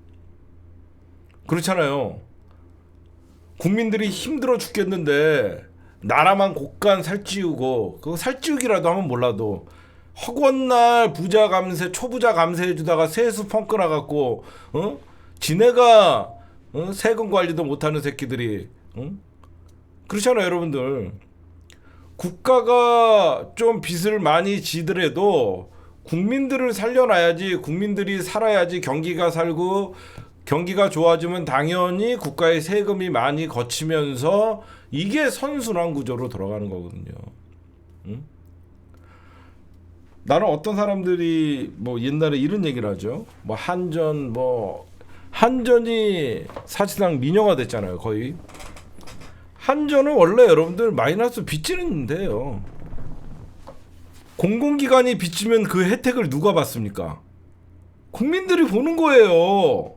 그렇잖아요. 국민들이 힘들어 죽겠는데 나라만 곳간 살찌우고 그거 살찌우기라도 하면 몰라도 허구한 부자 감세 초부자 감세해주다가 세수 펑크 나갖고 지네가 세금 관리도 못하는 새끼들이 그렇잖아요 여러분들. 국가가 좀 빚을 많이 지더라도 국민들을 살려놔야지. 국민들이 살아야지 경기가 살고 경기가 좋아지면 당연히 국가의 세금이 많이 거치면서 이게 선순환 구조로 돌아가는 거거든요. 나는 어떤 사람들이 뭐 옛날에 이런 얘기를 하죠. 뭐 한전이 사실상 민영화 됐잖아요. 거의. 한전은 원래 여러분들 마이너스 빚지는 데요. 공공기관이 빚지면 그 혜택을 누가 받습니까? 국민들이 보는 거예요.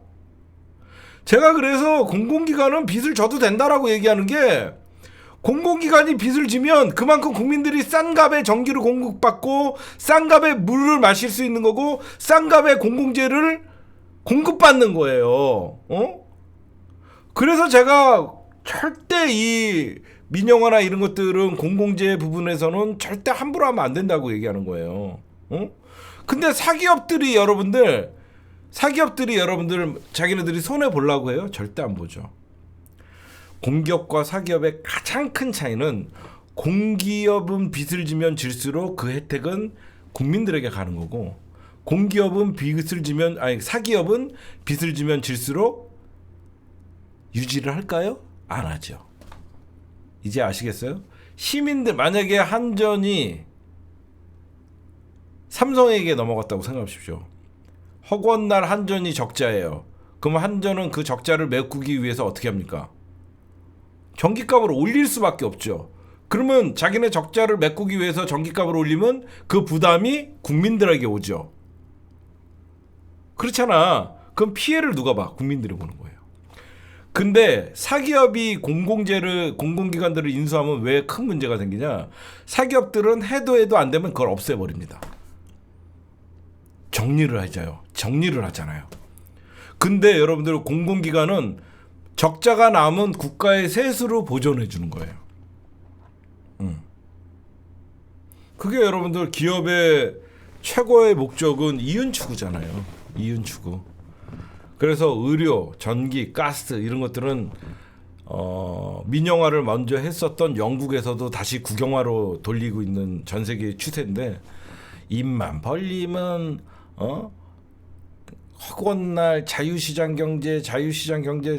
제가 그래서 공공기관은 빚을 져도 된다라고 얘기하는 게 공공기관이 빚을 지면 그만큼 국민들이 싼 값의 전기를 공급받고 싼 값의 물을 마실 수 있는 거고 싼 값의 공공재를 공급받는 거예요. 그래서 제가 절대 이 민영화나 이런 것들은 공공재 부분에서는 절대 함부로 하면 안 된다고 얘기하는 거예요. 근데 사기업들이 여러분들 자기네들이 손해 보려고 해요? 절대 안 보죠. 공기업과 사기업의 가장 큰 차이는 공기업은 빚을 지면 질수록 그 혜택은 국민들에게 가는 거고 사기업은 빚을 지면 질수록 유지를 할까요? 안 하죠. 이제 아시겠어요? 시민들 만약에 한전이 삼성에게 넘어갔다고 생각하십시오. 허구한 날 한전이 적자예요. 그럼 한전은 그 적자를 메꾸기 위해서 어떻게 합니까? 전기값을 올릴 수밖에 없죠. 그러면 자기네 적자를 메꾸기 위해서 전기값을 올리면 그 부담이 국민들에게 오죠. 그렇잖아. 그럼 피해를 누가 봐? 국민들이 보는 거예요. 근데 사기업이 공공기관들을 인수하면 왜 큰 문제가 생기냐? 사기업들은 해도 안 되면 그걸 없애버립니다. 정리를 하잖아요. 근데 여러분들 공공기관은 적자가 남은 국가의 세수로 보존해 주는 거예요. 그게 여러분들 기업의 최고의 목적은 이윤 추구잖아요. 이윤 추구. 그래서 의료, 전기, 가스 이런 것들은 민영화를 먼저 했었던 영국에서도 다시 국영화로 돌리고 있는 전 세계의 추세인데 입만 벌리면 허구한 날 자유시장 경제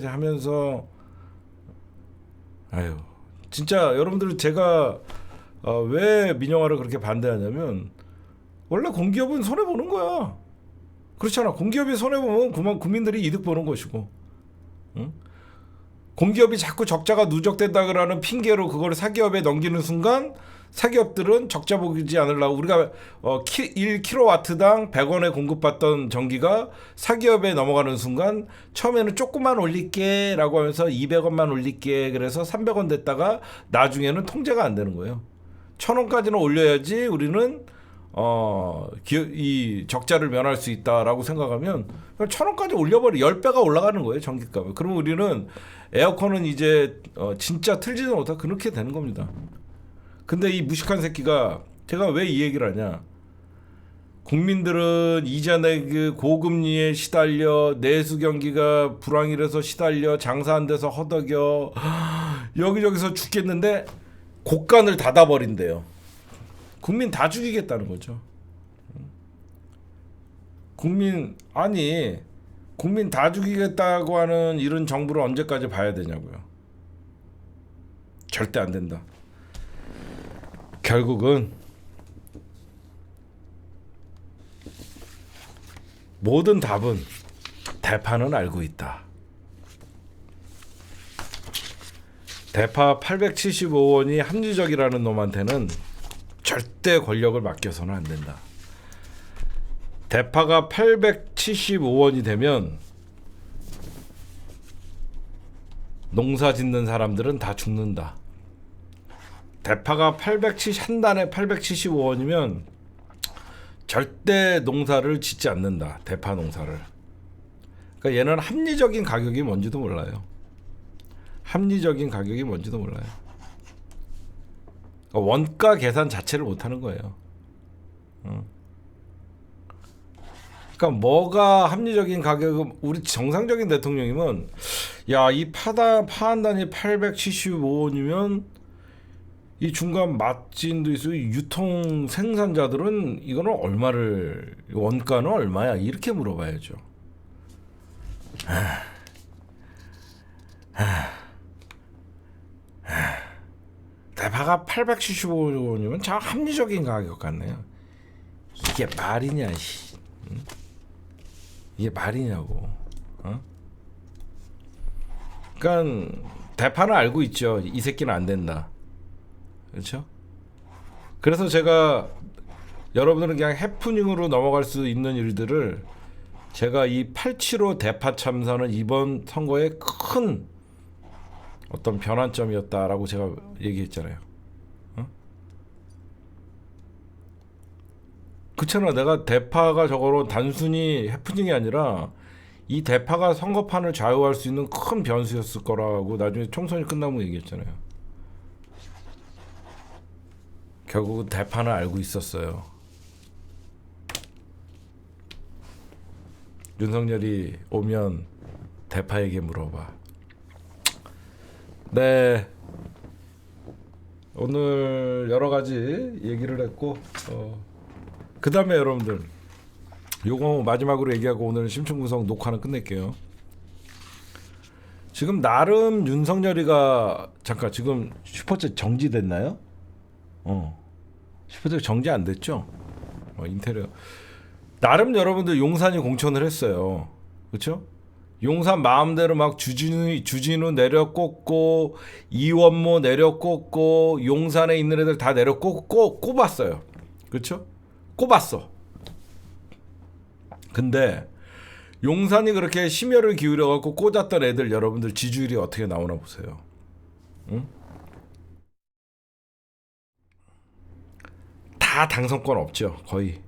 하면서 아유 진짜 여러분들 제가 왜 민영화를 그렇게 반대하냐면 원래 공기업은 손해 보는 거야. 그렇잖아. 공기업이 손해 보면 그만 국민들이 이득 보는 것이고, 응? 공기업이 자꾸 적자가 누적된다 그러는 핑계로 그걸 사기업에 넘기는 순간 사기업들은 적자 보지 않으려고 우리가 1kW당 100원에 공급받던 전기가 사기업에 넘어가는 순간 처음에는 조금만 올릴게 라고 하면서 200원만 올릴게 그래서 300원 됐다가 나중에는 통제가 안 되는 거예요. 1000원까지는 올려야지 우리는 이 적자를 면할 수 있다라고 생각하면 1000원까지 올려버려 10배가 올라가는 거예요 전기값을. 그럼 우리는 에어컨은 이제 진짜 틀지도 못하고 그렇게 되는 겁니다. 근데 이 무식한 새끼가 제가 왜 이 얘기를 하냐, 국민들은 이전에 그 고금리에 시달려 내수 경기가 불황이라서 시달려 장사 안 돼서 허덕여 여기저기서 죽겠는데 곡간을 닫아버린대요. 국민 다 죽이겠다는 거죠. 국민 다 죽이겠다고 하는 이런 정부를 언제까지 봐야 되냐고요. 절대 안 된다. 결국은 모든 답은 대파는 알고 있다. 대파 875원이 합리적이라는 놈한테는 절대 권력을 맡겨서는 안 된다. 대파가 875원이 되면 농사 짓는 사람들은 다 죽는다. 대파가 한 단에 875원이면 절대 농사를 짓지 않는다. 대파 농사를. 그러니까 얘는 합리적인 가격이 뭔지도 몰라요. 합리적인 가격이 뭔지도 몰라요. 그러니까 원가 계산 자체를 못하는 거예요. 그러니까 뭐가 합리적인 가격은, 우리 정상적인 대통령이면 야, 이 파한 단위 875원이면 이 중간 맛진도 있고 유통 생산자들은 이거는 얼마를, 원가는 얼마야, 이렇게 물어봐야죠. 대파가 875원이면 참 합리적인 가격 같네요. 이게 말이냐, 응? 이게 말이냐고. 그러니까 대파는 알고 있죠. 이 새끼는 안 된다. 그렇죠? 그래서 제가 여러분들은 그냥 해프닝으로 넘어갈 수 있는 일들을, 제가 이 875 대파 참사는 이번 선거에 큰 어떤 변환점이었다라고 제가 얘기했잖아요. 그렇잖아. 내가 대파가 저거로 단순히 해프닝이 아니라 이 대파가 선거판을 좌우할 수 있는 큰 변수였을 거라고 나중에 총선이 끝나면 얘기했잖아요. 결국은 대파는 알고 있었어요. 윤석열이 오면 대파에게 물어봐. 네, 오늘 여러 가지 얘기를 했고, 그 다음에 여러분들 요거 마지막으로 얘기하고 오늘 심층구성 녹화는 끝낼게요. 지금 나름 윤석열이가, 잠깐, 지금 슈퍼챗 정지됐나요? 슈퍼챗 정지 안 됐죠? 인테리어 나름 여러분들 용산이 공천을 했어요. 그렇죠? 용산 마음대로 막 주진우 내려 꽂고, 이원모 내려 꽂고, 용산에 있는 애들 다 내려 꼽았어요. 그렇죠? 꼽았어. 근데 용산이 그렇게 심혈을 기울여 갖고 꽂았던 애들, 여러분들 지지율이 어떻게 나오나 보세요. 응? 다 당선권 없죠. 거의.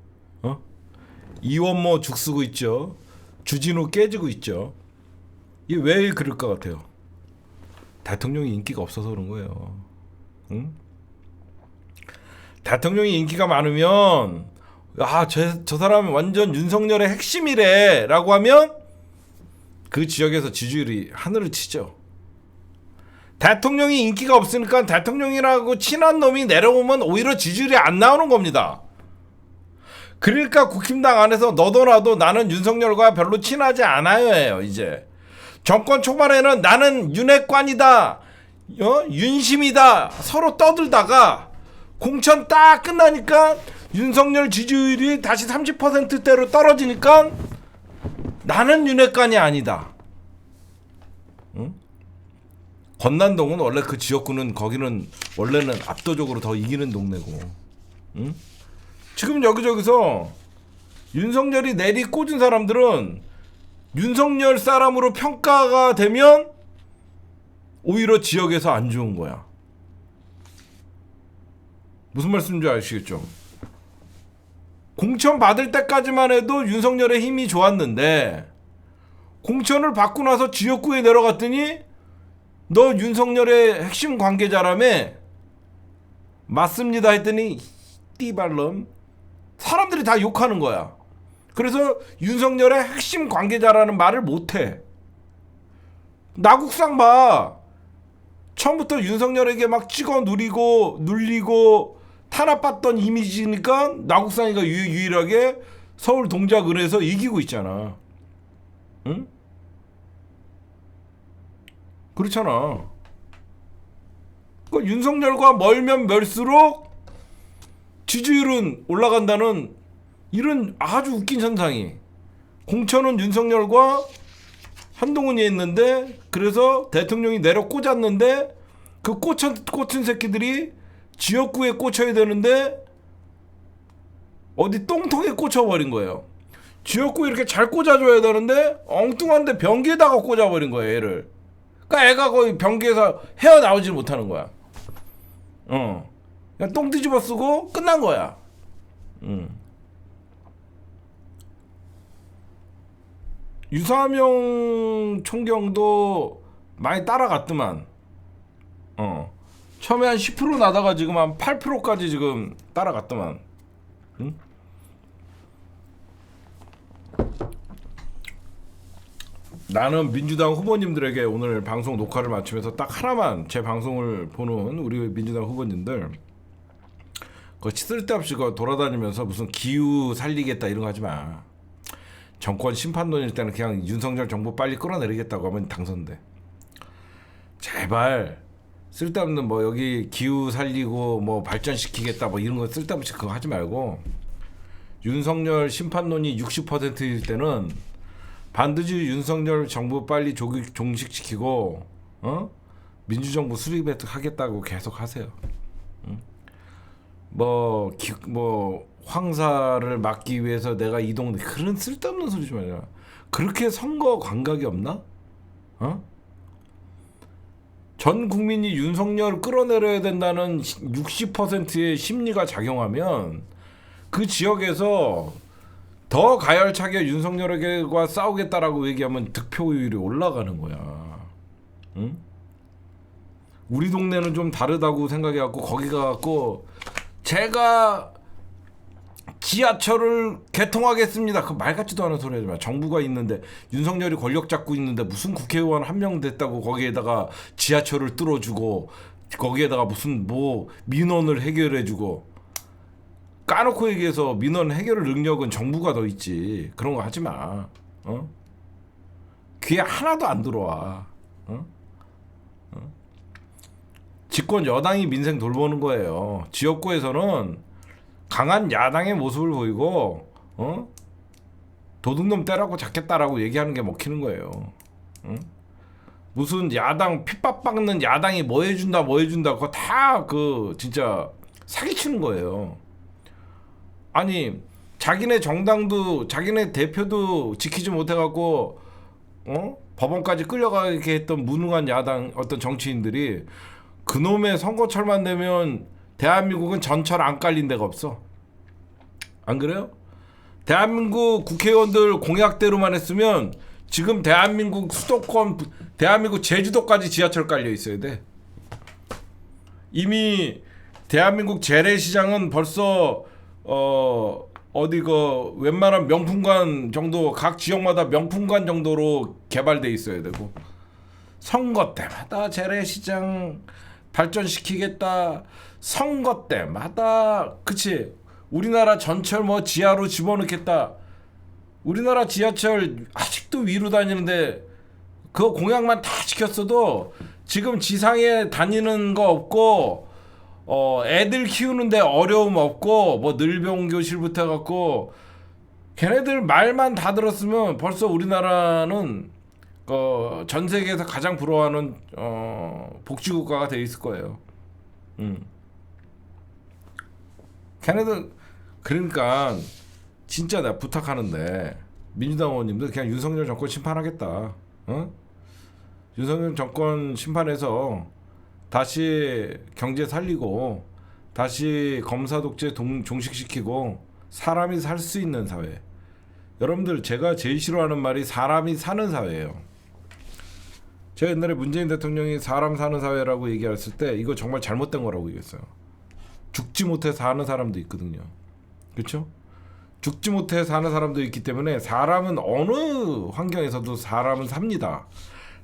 이원모 죽쓰고 있죠. 주진우 깨지고 있죠. 이게 왜 그럴 것 같아요? 대통령이 인기가 없어서 그런 거예요. 응? 대통령이 인기가 많으면, 저 사람 완전 윤석열의 핵심이래 라고 하면 그 지역에서 지지율이 하늘을 치죠. 대통령이 인기가 없으니까 대통령이라고 친한 놈이 내려오면 오히려 지지율이 안 나오는 겁니다. 그러니까 국힘당 안에서 너도나도 나는 윤석열과 별로 친하지 않아요 해요. 이제 정권 초반에는 나는 윤핵관이다, 윤심이다 서로 떠들다가 공천 딱 끝나니까 윤석열 지지율이 다시 30%대로 떨어지니까 나는 윤핵관이 아니다. 응? 건난동은 원래 그 지역구는, 거기는 원래는 압도적으로 더 이기는 동네고. 응? 지금 여기저기서 윤석열이 내리 꽂은 사람들은 윤석열 사람으로 평가가 되면 오히려 지역에서 안 좋은 거야. 무슨 말씀인지 아시겠죠? 공천 받을 때까지만 해도 윤석열의 힘이 좋았는데 공천을 받고 나서 지역구에 내려갔더니 너 윤석열의 핵심 관계자라며, 맞습니다 했더니 띠발놈, 사람들이 다 욕하는 거야. 그래서 윤석열의 핵심 관계자라는 말을 못해. 나국상 봐. 처음부터 윤석열에게 막 찍어 눌리고 탄압받던 이미지니까 나국상이가 유일하게 서울 동작을해서 이기고 있잖아. 응? 그렇잖아. 그러니까 윤석열과 멀면 멀수록 지지율은 올라간다는 이런 아주 웃긴 현상이 공천은 윤석열과 한동훈이 했는데 그래서 대통령이 내려 꽂았는데 그 꽂힌 새끼들이 지역구에 꽂혀야 되는데 어디 똥통에 꽂혀버린 거예요. 지역구에 이렇게 잘 꽂아줘야 되는데 엉뚱한데 변기에다가 꽂아버린 거예요, 애를. 그러니까 애가 거의 변기에서 헤어나오질 못하는 거야. 그냥 똥 뒤집어 쓰고 끝난 거야. 유사명 총경도 많이 따라갔더만. 처음에 한 10% 나다가 지금 한 8%까지 지금 따라갔더만. 응? 나는 민주당 후보님들에게 오늘 방송 녹화를 마치면서 딱 하나만, 제 방송을 보는 우리 민주당 후보님들, 그 쓸데없이 돌아다니면서 무슨 기후 살리겠다 이런 거 하지 마. 정권 심판론일 때는 그냥 윤석열 정부 빨리 끌어내리겠다고 하면 당선돼. 제발 쓸데없는 뭐 여기 기후 살리고 뭐 발전시키겠다 뭐 이런 거 쓸데없이 그거 하지 말고, 윤석열 심판론이 60%일 때는 반드시 윤석열 정부 빨리 종식시키고 민주정부 수립하겠다고 계속 하세요. 뭐 황사를 막기 위해서 내가 이 동네, 그런 쓸데없는 소리 좀 하지 마. 그렇게 선거 감각이 없나? 전 국민이 윤석열 끌어내려야 된다는 60%의 심리가 작용하면 그 지역에서 더 가열차게 윤석열에게와 싸우겠다라고 얘기하면 득표율이 올라가는 거야. 응? 우리 동네는 좀 다르다고 생각해갖고 거기 가갖고 제가 지하철을 개통하겠습니다. 그 말 같지도 않은 소리 하지 마. 정부가 있는데, 윤석열이 권력 잡고 있는데 무슨 국회의원 한 명 됐다고 거기에다가 지하철을 뚫어주고 거기에다가 무슨 뭐 민원을 해결해주고, 까놓고 얘기해서 민원 해결 능력은 정부가 더 있지. 그런 거 하지 마. 귀에 하나도 안 들어와. 집권 여당이 민생 돌보는 거예요. 지역구에서는 강한 야당의 모습을 보이고 도둑놈 때라고 잡겠다라고 얘기하는 게 먹히는 거예요. 무슨 야당 핏밥 박는 야당이 뭐 해준다 그거 다 그 진짜 사기치는 거예요. 아니 자기네 정당도 자기네 대표도 지키지 못해갖고 법원까지 끌려가게 했던 무능한 야당 어떤 정치인들이 그놈의 선거철만 되면 대한민국은 전철 안 깔린 데가 없어. 안 그래요? 대한민국 국회의원들 공약대로만 했으면 지금 대한민국 수도권, 대한민국 제주도까지 지하철 깔려 있어야 돼. 이미 대한민국 재래시장은 벌써 어디 그 웬만한 명품관 정도, 각 지역마다 명품관 정도로 개발돼 있어야 되고, 선거 때마다 재래시장 발전시키겠다, 선거 때마다, 그치? 우리나라 전철 뭐 지하로 집어넣겠다. 우리나라 지하철 아직도 위로 다니는데 그 공약만 다 지켰어도 지금 지상에 다니는 거 없고, 애들 키우는데 어려움 없고, 뭐 늘병교실부터 해갖고 걔네들 말만 다 들었으면 벌써 우리나라는 전 세계에서 가장 부러워하는 복지국가가 돼 있을 거예요. 걔네들, 그러니까 진짜 내가 부탁하는데, 민주당 의원님들 그냥 윤석열 정권 심판하겠다. 윤석열 정권 심판해서 다시 경제 살리고 다시 검사 독재 종식시키고 사람이 살 수 있는 사회. 여러분들, 제가 제일 싫어하는 말이 사람이 사는 사회예요. 제가 옛날에 문재인 대통령이 사람 사는 사회라고 얘기했을 때 이거 정말 잘못된 거라고 얘기했어요. 죽지 못해 사는 사람도 있거든요. 그렇죠? 죽지 못해 사는 사람도 있기 때문에 사람은 어느 환경에서도 사람은 삽니다.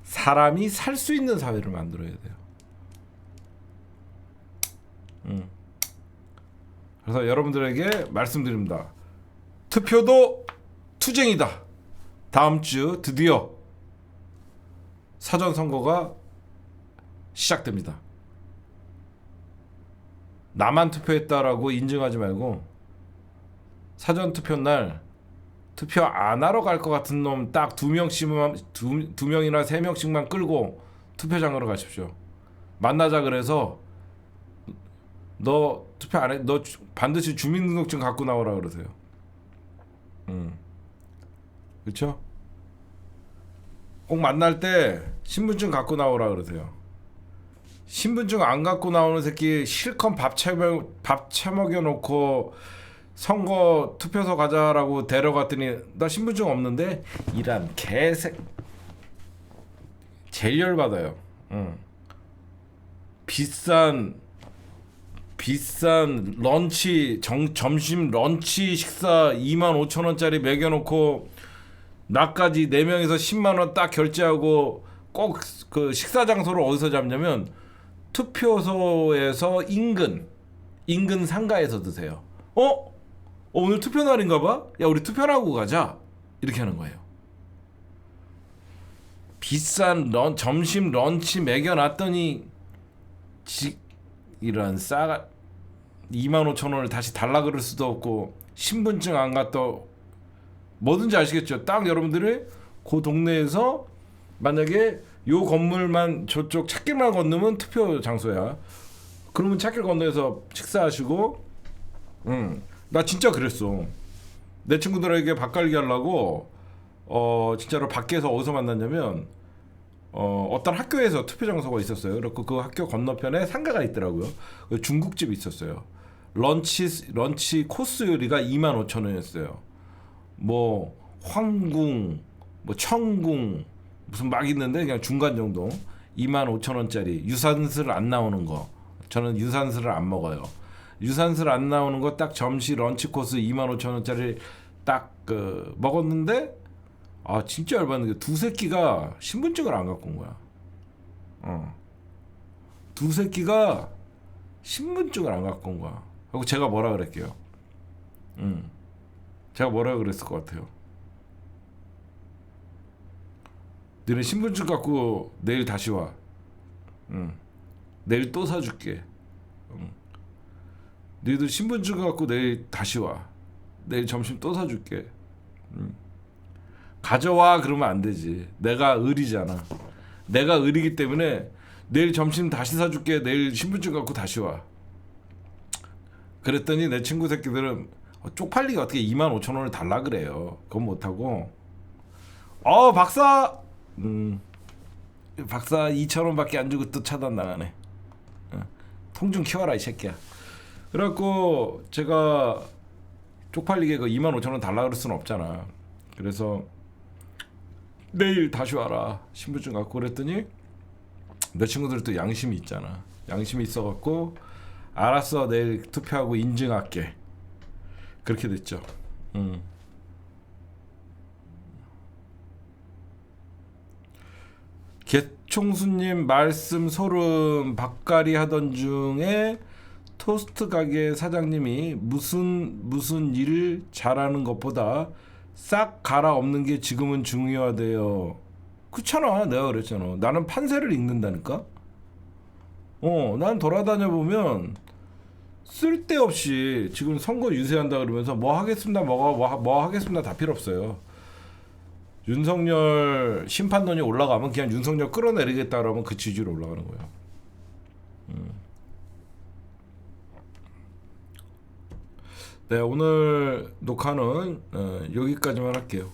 사람이 살 수 있는 사회를 만들어야 돼요. 그래서 여러분들에게 말씀드립니다. 투표도 투쟁이다. 다음 주 드디어 사전선거가 시작됩니다. 나만 투표했다라고 인증하지 말고 사전투표 날 투표 안 하러 갈 것 같은 놈 딱 두 명씩만 두 명이나 세 명씩만 끌고 투표장으로 가십시오. 만나자 그래서 너 투표 안 해? 너 반드시 주민등록증 갖고 나오라 그러세요. 그렇죠? 꼭 만날 때 신분증 갖고 나오라 그러세요. 신분증 안 갖고 나오는 새끼 실컷 밥 처먹여 놓고 선거 투표소 가자라고 데려갔더니 나 신분증 없는데 이란 개색 제일 열받아요. 비싼 런치 점심 런치 식사 25,000원짜리 먹여놓고 나까지 4명이서 10만원 딱 결제하고 꼭 그 식사 장소를 어디서 잡냐면 투표소에서 인근 상가에서 드세요. 오늘 투표 날인가 봐? 야 우리 투표하고 가자. 이렇게 하는 거예요. 비싼 점심 런치 먹여놨더니 이런 싸가 25,000원을 다시 달라 그럴 수도 없고 신분증 안 갖다 뭐든지 아시겠죠? 딱 여러분들이 그 동네에서 만약에 요 건물만 저쪽 찾길만 건너면 투표 장소야. 그러면 찾길 건너에서 식사하시고 나 진짜 그랬어. 내 친구들에게 밥갈기 하려고 진짜로 밖에서 어디서 만났냐면 어떤 학교에서 투표 장소가 있었어요. 그래서 그 학교 건너편에 상가가 있더라고요. 중국집이 있었어요. 런치 코스 요리가 25,000원이었어요. 뭐 황궁, 뭐 청궁 무슨 막 있는데 그냥 중간 정도 25,000원짜리 유산슬 안 나오는 거. 저는 유산슬을 안 먹어요. 유산슬 안 나오는 거 딱 점심 런치 코스 25,000원짜리 딱 먹었는데 진짜 열받는 게 두 새끼가 신분증을 안 갖고 온 거야. 두 새끼가 신분증을 안 갖고 온 거야. 하고 제가 뭐라 그랬게요. 제가 뭐라 그랬을 것 같아요. 너네 신분증 갖고 내일 다시 와. 내일 또 사줄게. 너희들 신분증 갖고 내일 다시 와. 내일 점심 또 사줄게. 가져와 그러면 안 되지. 내가 을이잖아. 내가 을이기 때문에 내일 점심 다시 사줄게. 내일 신분증 갖고 다시 와. 그랬더니 내 친구 새끼들은 쪽팔리게 어떻게 25,000원을 달라 그래요. 그건 못하고 박사 2,000원밖에 안 주고 또 차단 나가네. 통 좀 키워라 이 새끼야. 그래갖고 제가 쪽팔리게 그 25,000원 달라 그럴 수는 없잖아. 그래서 내일 다시 와라 신분증 갖고 그랬더니 내 친구들도 양심이 있잖아. 양심이 있어갖고 알았어 내일 투표하고 인증할게. 그렇게 됐죠. 개총수님 말씀 소름. 밥갈이 하던 중에 토스트 가게 사장님이 무슨 일을 잘하는 것보다 싹 갈아엎는 게 지금은 중요하대요. 그렇잖아. 내가 그랬잖아. 나는 판세를 읽는다니까. 난 돌아다녀 보면 쓸데없이 지금 선거 유세한다 그러면서 뭐 하겠습니다 뭐 하겠습니다 다 필요 없어요. 윤석열 심판론이 올라가면 그냥 윤석열 끌어내리겠다 그러면 그 지지율 올라가는 거예요. 네, 오늘 녹화는 여기까지만 할게요.